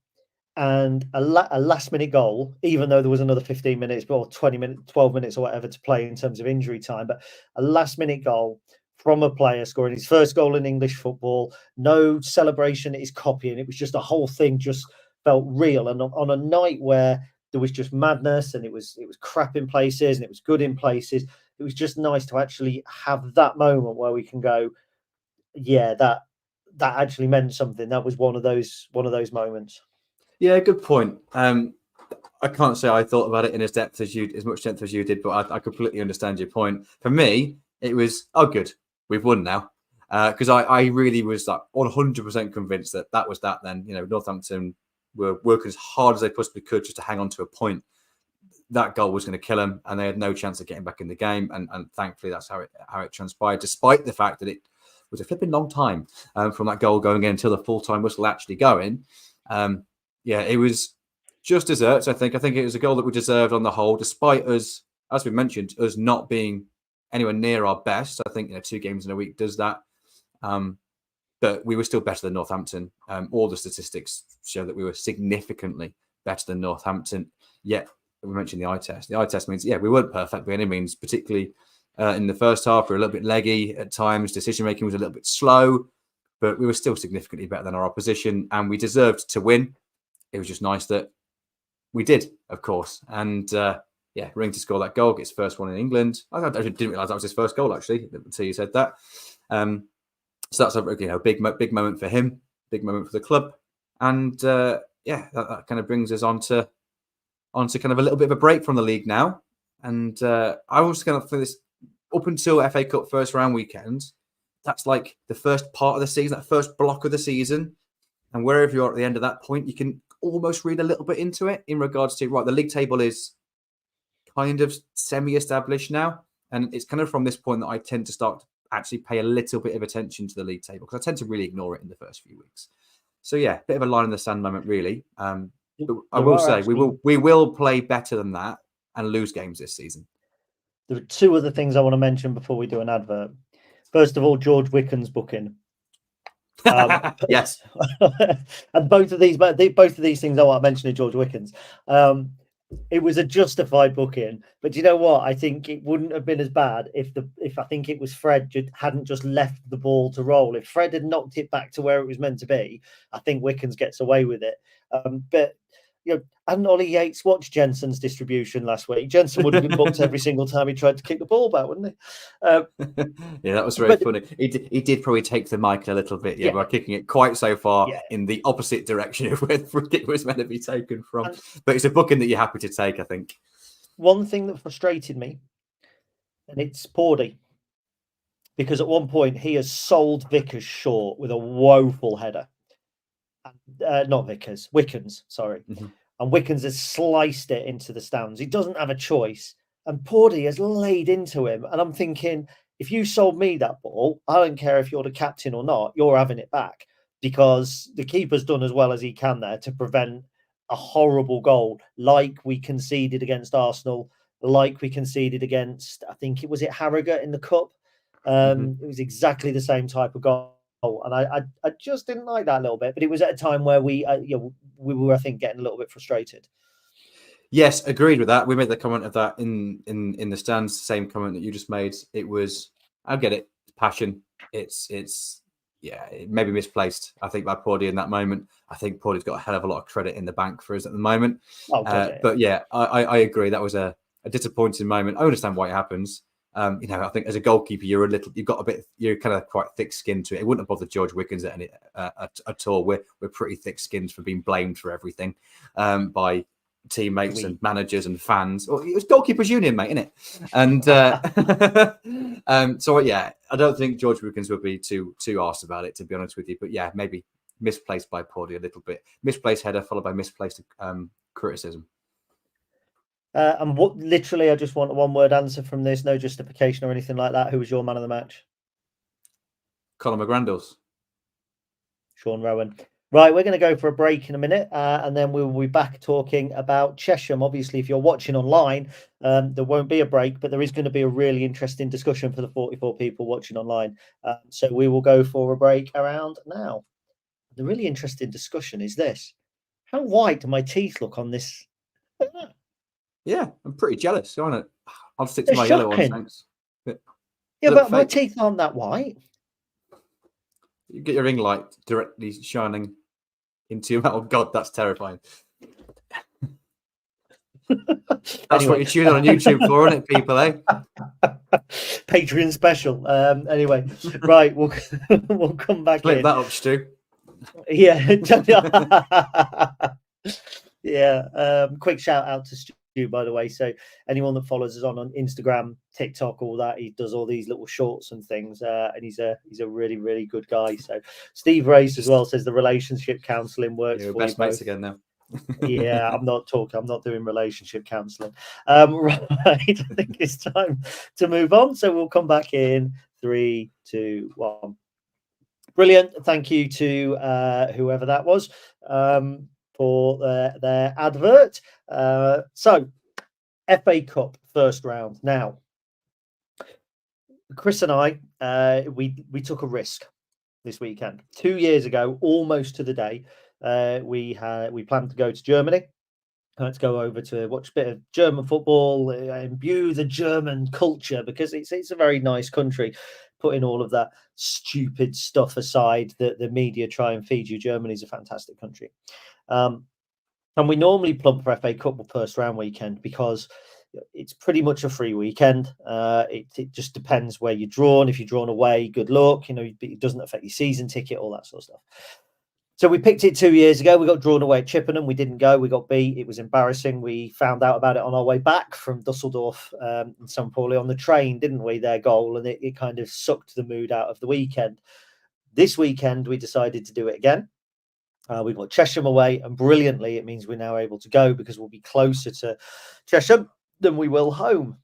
And a last minute goal, even though there was another 15 minutes or 20 minutes, 12 minutes or whatever to play in terms of injury time, but a last minute goal from a player scoring his first goal in English football, no celebration is copying. It was just a whole thing just felt real. And on a night where there was just madness and it was crap in places and it was good in places, it was just nice to actually have that moment where we can go, that actually meant something. That was one of those moments. Yeah, good point. I can't say I thought about it in as much depth as you did, but I completely understand your point. For me, it was, good, we've won now. Because I really was like 100% convinced that was that then. Northampton were working as hard as they possibly could just to hang on to a point. That goal was going to kill them, and they had no chance of getting back in the game. And thankfully, that's how it transpired, despite the fact that it was a flipping long time from that goal going in until the full-time whistle actually going. Yeah, it was just desserts, I think. I think it was a goal that we deserved on the whole, despite us, as we mentioned, us not being anywhere near our best. I think 2 games in a week does that. But we were still better than Northampton. All the statistics show that we were significantly better than Northampton. Yet, we mentioned the eye test. The eye test means, we weren't perfect by any means, particularly in the first half. We were a little bit leggy at times. Decision-making was a little bit slow, but we were still significantly better than our opposition, and we deserved to win. It was just nice that we did, of course. And, Ring to score that goal, gets first one in England. I didn't realise that was his first goal, actually, until you said that. So that's a big moment for him, big moment for the club, and that kind of brings us on to kind of a little bit of a break from the league now. And I was going to for this up until FA Cup first round weekend. That's like the first part of the season, that first block of the season, and wherever you're at the end of that point, you can almost read a little bit into it in regards to the league table is kind of semi-established now, and it's kind of from this point that I tend to start to actually pay a little bit of attention to the league table, because I tend to really ignore it in the first few weeks. So bit of a line in the sand moment, really. But I will say we will play better than that and lose games this season. There are 2 other things I want to mention before we do an advert. First of all, George Wicken's booking. Yes, and both of these things I want to mention in George Wicken's. It was a justified booking, but do you know what? I think it wouldn't have been as bad if I think it was Fred hadn't just left the ball to roll. If Fred had knocked it back to where it was meant to be, I think Wickens gets away with it. But hadn't Ollie Yates watched Jensen's distribution last week? Jensen would have been booked every single time he tried to kick the ball back, wouldn't he? That was very funny. He did probably take the mic a little bit, by kicking it quite so far in the opposite direction of where the kick was meant to be taken from. But it's a booking that you're happy to take, I think. One thing that frustrated me, and it's Pordy, because at one point he has sold Vickers short with a woeful header. Not Vickers, Wickens, sorry. Mm-hmm. And Wickens has sliced it into the stands. He doesn't have a choice. And Pordy has laid into him. And I'm thinking, if you sold me that ball, I don't care if you're the captain or not, you're having it back. Because the keeper's done as well as he can there to prevent a horrible goal, like we conceded against Arsenal, like we conceded against, I think it was Harrogate in the Cup. It was exactly the same type of goal. And I just didn't like that a little bit, but it was at a time where we were, I think, getting a little bit frustrated. Yes, agreed with that. We made the comment of that in the stands. Same comment that you just made. It was, I get it, passion. It's it may be misplaced, I think, by Pordy in that moment. I think Pordy's got a hell of a lot of credit in the bank for us at the moment. But I agree. That was a disappointing moment. I understand why it happens. I think as a goalkeeper, you're kind of quite thick-skinned to it. It wouldn't have bothered George Wickens at all. We're pretty thick-skinned for being blamed for everything by teammates and managers and fans. Well, it was Goalkeepers Union, mate, innit? And so I don't think George Wickens would be too arsed about it, to be honest with you. But maybe misplaced by Pordy a little bit. Misplaced header followed by misplaced criticism. And what literally, I just want a one-word answer from this, no justification or anything like that. Who was your man of the match? Conor McGrandles. Sean Rowan. Right, we're going to go for a break in a minute, and then we'll be back talking about Chesham. Obviously, if you're watching online, there won't be a break, but there is going to be a really interesting discussion for the 44 people watching online. So we will go for a break around now. The really interesting discussion is this. How white do my teeth look on this? Yeah, I'm pretty jealous, aren't I? I'll stick to my yellow ones, thanks. But my teeth aren't that white. You get your ring light directly shining into your mouth. Oh, God, that's terrifying. That's what you're tuning on YouTube for, isn't it, people, eh? Patreon special. Anyway, right, we'll come back Flip in. that up, Stu. Yeah. Yeah. Quick shout out to Stu, by the way. So anyone that follows us on Instagram, TikTok, all that, he does all these little shorts and things, and he's a really, really good guy. So Steve Race as well says the relationship counselling works. You're for best you mates both. again now. Yeah, I'm not doing relationship counselling. Right, I think it's time to move on. So we'll come back in 3, 2, 1. Brilliant. Thank you to whoever that was for their advert. So, FA Cup first round. Now, Chris and I, we took a risk this weekend. 2 years ago, almost to the day, we planned to go to Germany. Let's go over to watch a bit of German football, imbue the German culture, because it's a very nice country. Putting all of that stupid stuff aside that the media try and feed you, Germany's a fantastic country. And we normally plump for FA Cup first round weekend because it's pretty much a free weekend. It just depends where you're drawn. If you're drawn away, good luck. It doesn't affect your season ticket, all that sort of stuff. So we picked it 2 years ago. We got drawn away at Chippenham. We didn't go. We got beat. It was embarrassing. We found out about it on our way back from Dusseldorf and St. Pauli on the train, didn't we? Their goal, and it kind of sucked the mood out of the weekend. This weekend, we decided to do it again. We've got Chesham away, and brilliantly, it means we're now able to go because we'll be closer to Chesham than we will home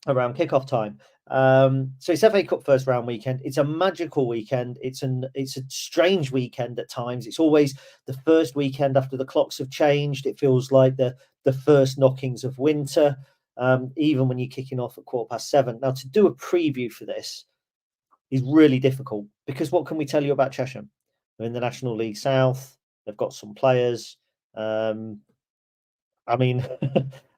around kickoff time. So it's FA Cup first round weekend. It's a magical weekend. It's a strange weekend at times. It's always the first weekend after the clocks have changed. It feels like the first knockings of winter, even when you're kicking off at 7:15. Now, to do a preview for this is really difficult because what can we tell you about Chesham? They're in the National League South. They've got some players. I mean,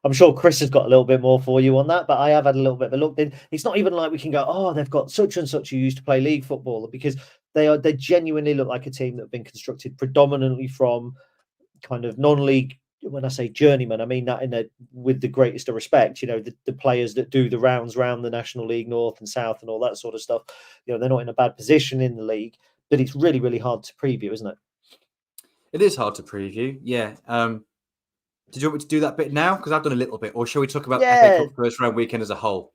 I'm sure Chris has got a little bit more for you on that, but I have had a little bit of a look. It's not even like we can go, oh, they've got such and such who used to play league football, because they genuinely look like a team that have been constructed predominantly from kind of non-league. When I say journeyman, I mean that with the greatest of respect. The players that do the rounds around the National League North and South and all that sort of stuff. They're not in a bad position in the league, but it's really, really hard to preview, isn't it? It is hard to preview, yeah. Did you want me to do that bit now? Because I've done a little bit. Or shall we talk about FA Cup first round weekend as a whole?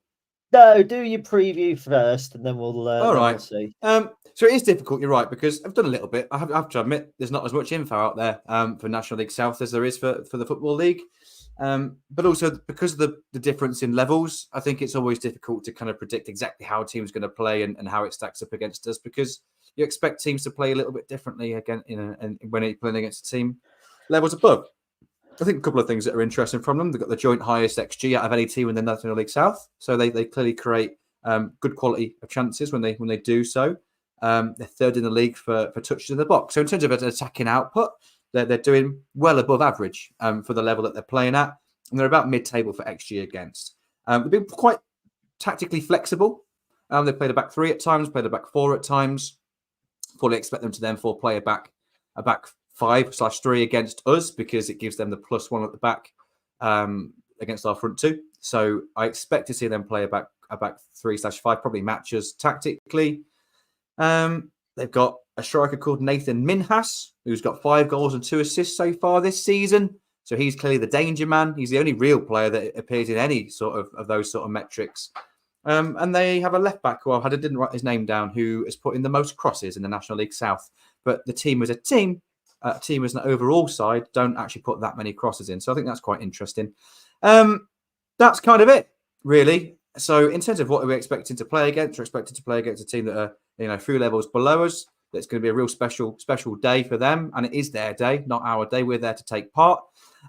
No, do your preview first, and then we'll. All right. We'll see. So it is difficult. You're right, because I've done a little bit. I have to admit, there's not as much info out there for National League South as there is for the Football League. But also because of the difference in levels, I think it's always difficult to kind of predict exactly how a team's going to play and how it stacks up against us, because you expect teams to play a little bit differently again when you're playing against a team levels above. I think a couple of things that are interesting from them. They've got the joint highest XG out of any team in the National League South, so they clearly create good quality of chances when they do so. They're third in the league for touches in the box. So in terms of an attacking output, they're doing well above average for the level that they're playing at, and they're about mid-table for XG against. They've been quite tactically flexible. They played a back three at times, played a back four at times. Fully expect them to then play a back 5/3 against us, because it gives them the +1 at the back against our front two. So I expect to see them play a back 3/5, probably matches tactically. They've got a striker called Nathan Minhas, who's got 5 goals and 2 assists so far this season. So he's clearly the danger man. He's the only real player that appears in any sort of those sort of metrics. And they have a left back who I didn't write his name down, who has put in the most crosses in the National League South. But the team as a team as an overall side don't actually put that many crosses in. So I think that's quite interesting. That's kind of it, really. So in terms of what we're expecting to play against, we're expected to play against a team that are, a few levels below us. That's going to be a real special day for them. And it is their day, not our day. We're there to take part.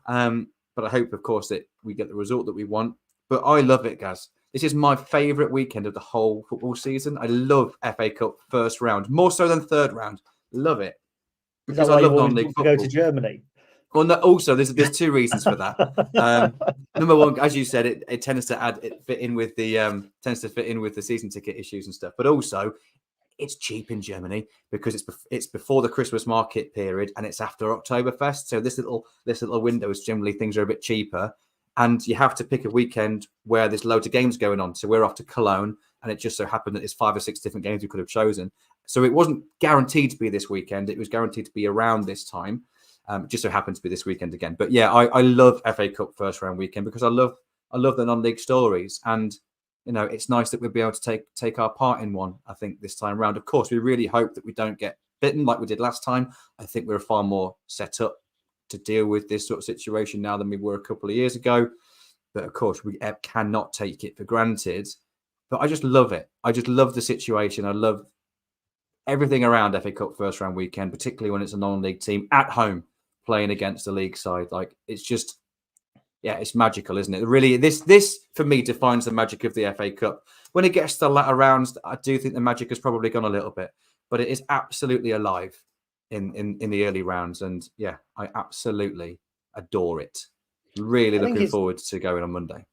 But I hope, of course, that we get the result that we want. But I love it, Gaz. This is my favourite weekend of the whole football season. I love FA Cup first round, more so than third round. Love it. Because I love non-league football. To go to Germany. Well, no, also there's 2 reasons for that. Number one, as you said, it tends to fit in with the season ticket issues and stuff. But also, it's cheap in Germany because it's before the Christmas market period and it's after Oktoberfest. So this little window is generally things are a bit cheaper, and you have to pick a weekend where there's loads of games going on. So we're off to Cologne, and it just so happened that there's 5 or 6 different games we could have chosen. So it wasn't guaranteed to be this weekend. It was guaranteed to be around this time. It just so happened to be this weekend again. But yeah, I love FA Cup first round weekend because I love the non-league stories, and it's nice that we'll be able to take our part in one. I think this time round, of course, we really hope that we don't get bitten like we did last time. I think we're far more set up to deal with this sort of situation now than we were a couple of years ago. But of course, we cannot take it for granted. But I just love it. I just love the situation. I love everything around FA Cup first round weekend, particularly when it's a non-league team at home playing against the league side. Like, it's just, yeah, it's magical, isn't it? Really, this for me defines the magic of the FA Cup. When it gets to the latter rounds, I do think the magic has probably gone a little bit, but it is absolutely alive in the early rounds. And yeah, I absolutely adore it. Really looking forward to going on Monday.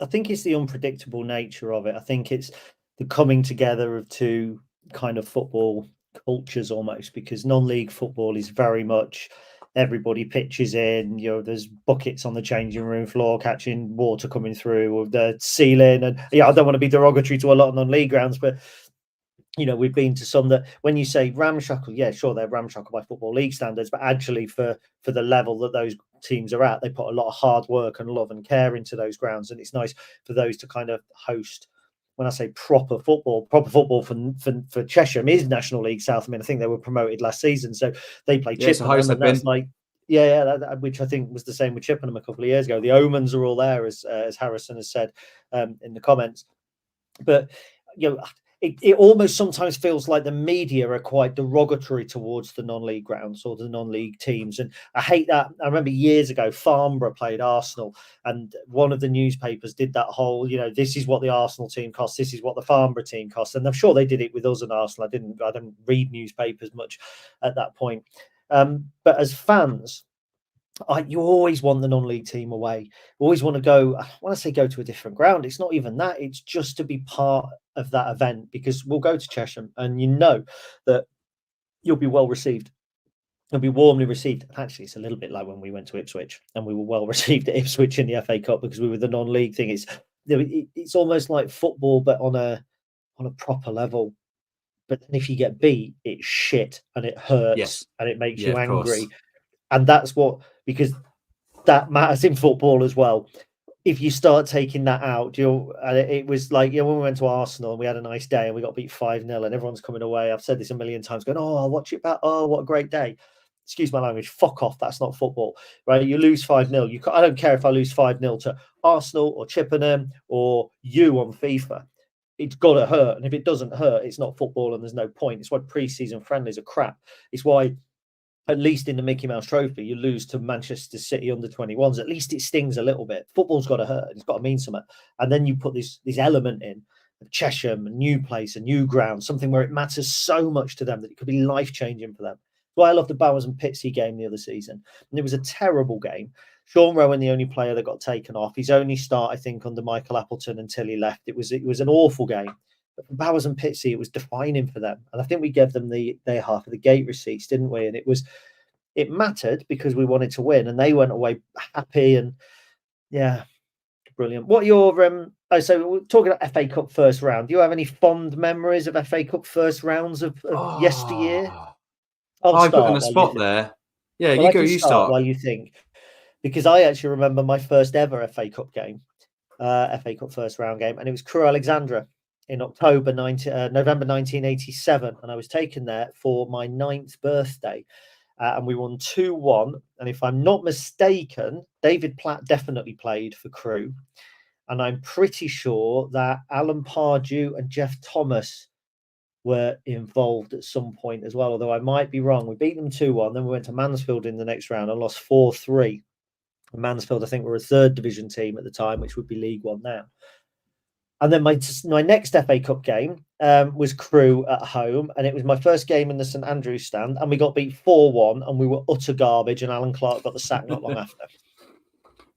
I think it's the unpredictable nature of it. I think it's the coming together of two kind of football cultures almost, because non-league football is very much everybody pitches in, there's buckets on the changing room floor catching water coming through or the ceiling. And I don't want to be derogatory to a lot of non-league grounds, but we've been to some that when you say ramshackle, yeah, sure, they're ramshackle by Football League standards, but actually for the level that those teams are at, they put a lot of hard work and love and care into those grounds. And it's nice for those to kind of host, when I say proper football for Chesham is National League South. I mean, I think they were promoted last season, so they play Chippenham, and that's like, which I think was the same with Chippenham a couple of years ago. The omens are all there, as Harrison has said in the comments. But it almost sometimes feels like the media are quite derogatory towards the non-league grounds or the non-league teams. And I hate that. I remember years ago, Farnborough played Arsenal, and one of the newspapers did that whole, this is what the Arsenal team costs, this is what the Farnborough team costs. And I'm sure they did it with us and Arsenal. I didn't read newspapers much at that point. But as fans, you always want the non-league team away. You always want to go. When I say go to a different ground, it's not even that. It's just to be part of that event, because we'll go to Chesham and that you'll be well received. You'll be warmly received. Actually, it's a little bit like when we went to Ipswich and we were well received at Ipswich in the FA Cup because we were the non-league thing. It's almost like football, but on a proper level. But then if you get beat, it's shit and it hurts and it makes you angry. And that's because that matters in football as well. If you start taking that out, it was like, when we went to Arsenal and we had a nice day and we got beat 5-0 and everyone's coming away. I've said this a million times, going, I'll watch it back. Oh, what a great day. Excuse my language. Fuck off. That's not football, right? You lose 5-0. I don't care if I lose 5-0 to Arsenal or Chippenham or you on FIFA. It's got to hurt. And if it doesn't hurt, it's not football and there's no point. It's why pre-season friendlies are crap. It's why, at least in the Mickey Mouse Trophy, you lose to Manchester City under 21s. At least it stings a little bit. Football's got to hurt. It's got to mean something. And then you put this element in of Chesham, a new place, a new ground, something where it matters so much to them that it could be life-changing for them. Well, I love the Bowers and Pitsea game the other season. And it was a terrible game. Sean Rowan, the only player that got taken off. His only start, I think, under Michael Appleton until he left. It was an awful game. But for Bowers and Pitsea, it was defining for them. And I think we gave them their half of the gate receipts, didn't we? And it mattered because we wanted to win, and they went away happy. And yeah, brilliant. What are your so we're talking about FA Cup first round. Do you have any fond memories of FA Cup first rounds of yesteryear? I've put on the spot there. Yeah, well, you start while you think, because I actually remember my first ever FA Cup game, FA Cup first round game, and it was Crewe Alexandra in November 1987, and I was taken there for my 9th birthday, and we won 2-1. And if I'm not mistaken, David Platt definitely played for Crewe, and I'm pretty sure that Alan Pardew and Jeff Thomas were involved at some point as well, although I might be wrong. We beat them 2-1, then we went to Mansfield in the next round and lost 4-3. Mansfield, I think, were a 3rd division team at the time, which would be League One now. And then my next FA Cup game was Crewe at home, and it was my first game in the St Andrews stand, and we got beat 4-1, and we were utter garbage, and Alan Clark got the sack not long after.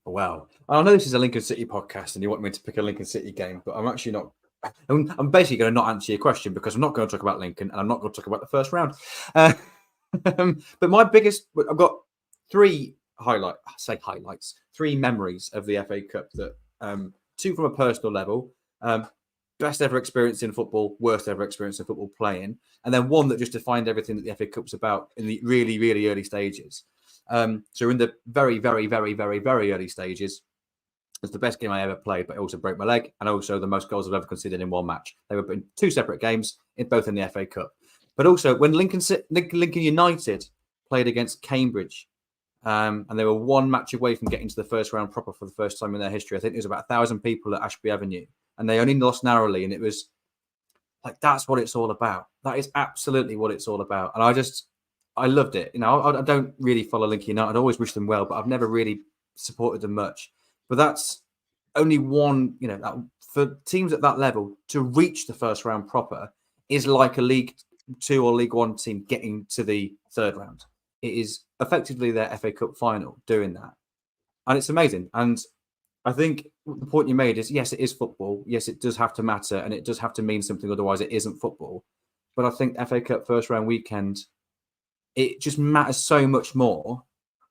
Wow. I know this is a Lincoln City podcast, and you want me to pick a Lincoln City game, but I'm actually not. I'm basically going to not answer your question because I'm not going to talk about Lincoln, and I'm not going to talk about the first round. But my biggest, I've got 3 highlights, 3 memories of the FA Cup that 2 from a personal level. Best ever experience in football, worst ever experience in football playing, and then 1 that just defined everything that the FA Cup's about in the really, really early stages. So in the very, very, very, very, very early stages, it's the best game I ever played, but it also broke my leg, and also the most goals I've ever conceded in one match. They were in 2 separate games, both in the FA Cup. But also when Lincoln United played against Cambridge, and they were 1 match away from getting to the first round proper for the first time in their history. I think there was about 1,000 people at Ashby Avenue, and they only lost narrowly. And it was Like, that's what it's all about. That is absolutely what it's all about. And I loved it. You know, I don't really follow Lincoln United. I always wish them well, but I've never really supported them much. But that's only one, you know, that, for teams at that level to reach the first round proper is like a League Two or League One team getting to the third round. It is effectively their FA Cup final doing that. And it's amazing. And I think the point you made is, yes, it is football. Yes, it does have to matter and it does have to mean something. Otherwise, it isn't football. But I think FA Cup first round weekend, it just matters so much more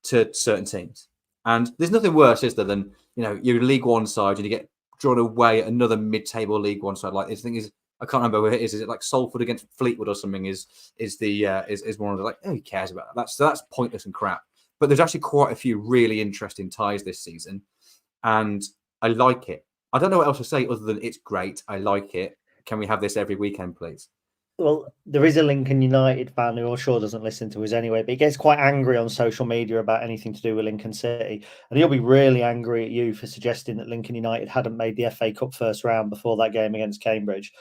to certain teams. And there's nothing worse, is there, than, you know, you're a League One side and you get drawn away at another mid-table League One side. Like, this thing is, I can't remember where it is. Is it like Salford against Fleetwood or something? Is one of the, like, who cares about that? That's pointless and crap. But there's actually quite a few really interesting ties this season. And I like it. I don't know what else to say other than it's great. I like it. Can we have this every weekend, please? Well, there is a Lincoln United fan who I'm sure doesn't listen to us anyway, but he gets quite angry on social media about anything to do with Lincoln City. And he'll be really angry at you for suggesting that Lincoln United hadn't made the FA Cup first round before that game against Cambridge,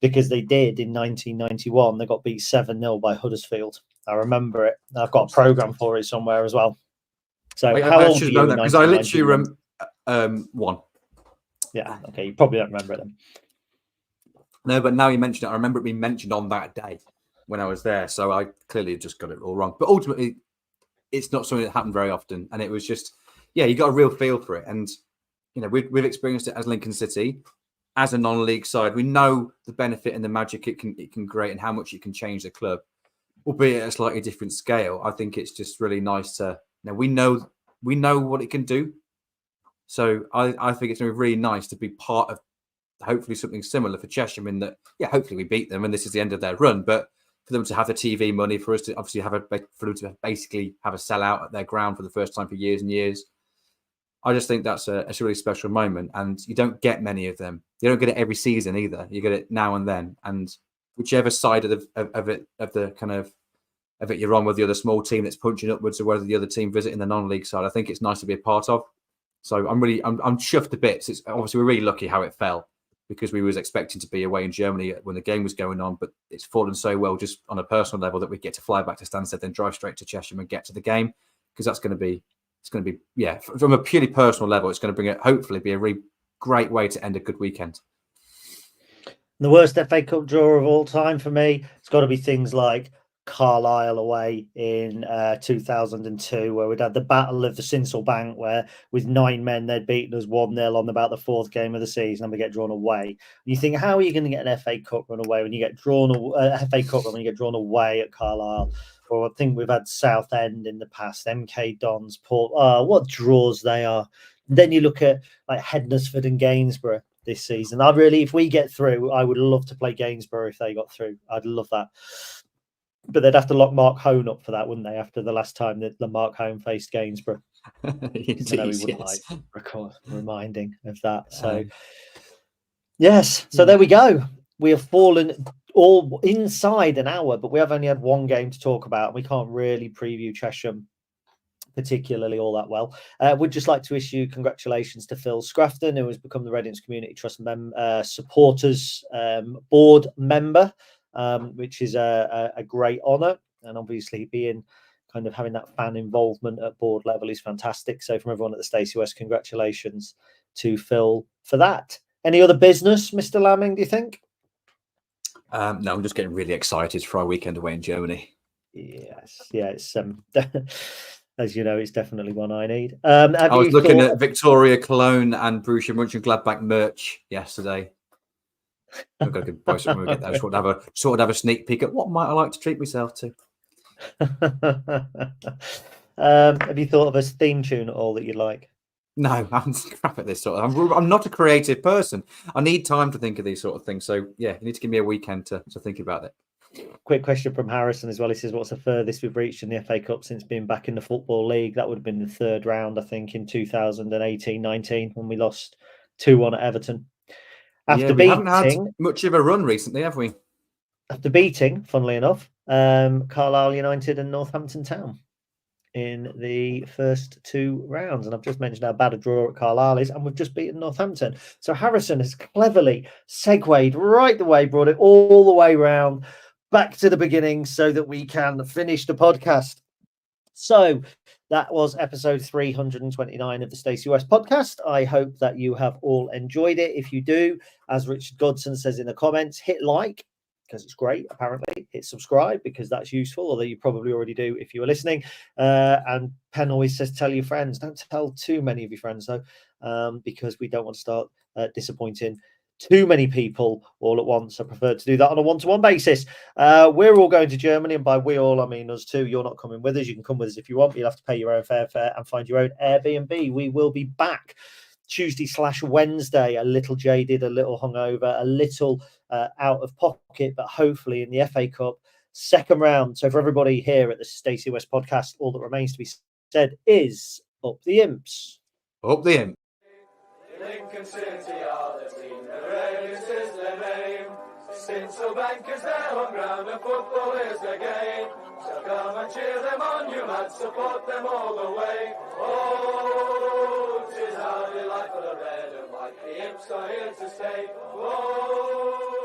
because they did in 1991. They got beat 7-0 by Huddersfield. I remember it. I've got a programme for it somewhere as well. So how old are you? Because I literally one. Yeah, okay. You probably don't remember it then. No, but now you mention it, I remember it being mentioned on that day when I was there. So I clearly just got it all wrong. But ultimately, it's not something that happened very often. And it was just, yeah, you got a real feel for it. And, you know, we've experienced it as Lincoln City, as a non-league side. We know the benefit and the magic it can create and how much it can change the club, albeit at a slightly different scale. I think it's just really nice to, you know, we know what it can do. So I think it's going to be really nice to be part of hopefully something similar for Chesham, in that, yeah, hopefully we beat them and this is the end of their run, but for them to have the TV money, for us to obviously for them to basically have a sellout at their ground for the first time for years and years. I just think that's a really special moment, and you don't get many of them. You don't get it every season either. You get it now and then, and whichever side of it you're on, with the other small team that's punching upwards, or whether the other team visiting the non-league side, I think it's nice to be a part of. So I'm chuffed to bits. It's obviously, we're really lucky how it fell, because we was expecting to be away in Germany when the game was going on, but it's fallen so well just on a personal level that we get to fly back to Stansted, then drive straight to Chesham and get to the game, because it's going to be, yeah, from a purely personal level, it's going to hopefully be a really great way to end a good weekend. The worst FA Cup draw of all time for me, it's got to be things like Carlisle away in 2002, where we'd had the Battle of the Sinsel Bank, where with 9 men they'd beaten us 1-0 on about the 4th game of the season, and we get drawn away. And you think, how are you going to get an FA Cup run away when you get drawn FA Cup run when you get drawn away at Carlisle? Or I think we've had Southend in the past, MK Dons, Port. What draws they are. And then you look at like Hednesford and Gainsborough this season. If we get through, I would love to play Gainsborough if they got through. I'd love that. But they'd have to lock Mark Hone up for that, wouldn't they? After the last time that Mark Hone faced Gainsborough. Indeed, I know he wouldn't yes. like reminding of that. So, yes. So there we go. We have fallen all inside an hour, but we have only had one game to talk about. We can't really preview Chesham particularly all that well. We'd just like to issue congratulations to Phil Scrafton, who has become the Readings Community Trust supporters board member, which is a great honour. And obviously being kind of having that fan involvement at board level is fantastic. So from everyone at the Stacey West, congratulations to Phil for that. Any other business, Mr. Lamming, do you think? No, I'm just getting really excited for our weekend away in Germany. Yes, yeah, it's as you know, it's definitely one I need. I was looking at Victoria, Cologne, and Borussia Mönchengladbach merch yesterday. I've got to buy something when we get there. Sort of have a sneak peek at what might I like to treat myself to. Have you thought of a theme tune at all that you'd like? No, I'm crap at this sort of. I'm not a creative person. I need time to think of these sort of things. So yeah, you need to give me a weekend to think about it. Quick question from Harrison as well. He says, what's the furthest we've reached in the FA Cup since being back in the Football League? That would have been the 3rd round, I think, in 2018-19 when we lost 2-1 at Everton. We haven't had much of a run recently, have we? After beating, funnily enough, Carlisle United and Northampton Town. in the first 2 rounds. And I've just mentioned how bad a draw at Carlisle is, and we've just beaten Northampton. So Harrison has cleverly segued right the way, brought it all the way round back to the beginning so that we can finish the podcast. So that was episode 329 of the Stacey West podcast. I hope that you have all enjoyed it. If you do, as Richard Godson says in the comments, hit like because it's great, apparently. Hit subscribe because that's useful, although you probably already do if you were listening. And Penn always says, tell your friends. Don't tell too many of your friends, though, because we don't want to start disappointing too many people all at once. I prefer to do that on a one-to-one basis. We're all going to Germany, and by we all, I mean us too. You're not coming with us. You can come with us if you want. You'll have to pay your own fare and find your own Airbnb. We will be back Tuesday/Wednesday, a little jaded, a little hungover, a little out of pocket, but hopefully in the FA Cup second round. So for everybody here at the Stacey West podcast, all that remains to be said is up the imps. Up the imps. Lincoln City are the team, the race is their name. Since the bank is their home ground and football is their game. So come and cheer them on, you lads, support them all the way. Oh, 'tis our delight for the red and white, the imps are here to stay. Oh.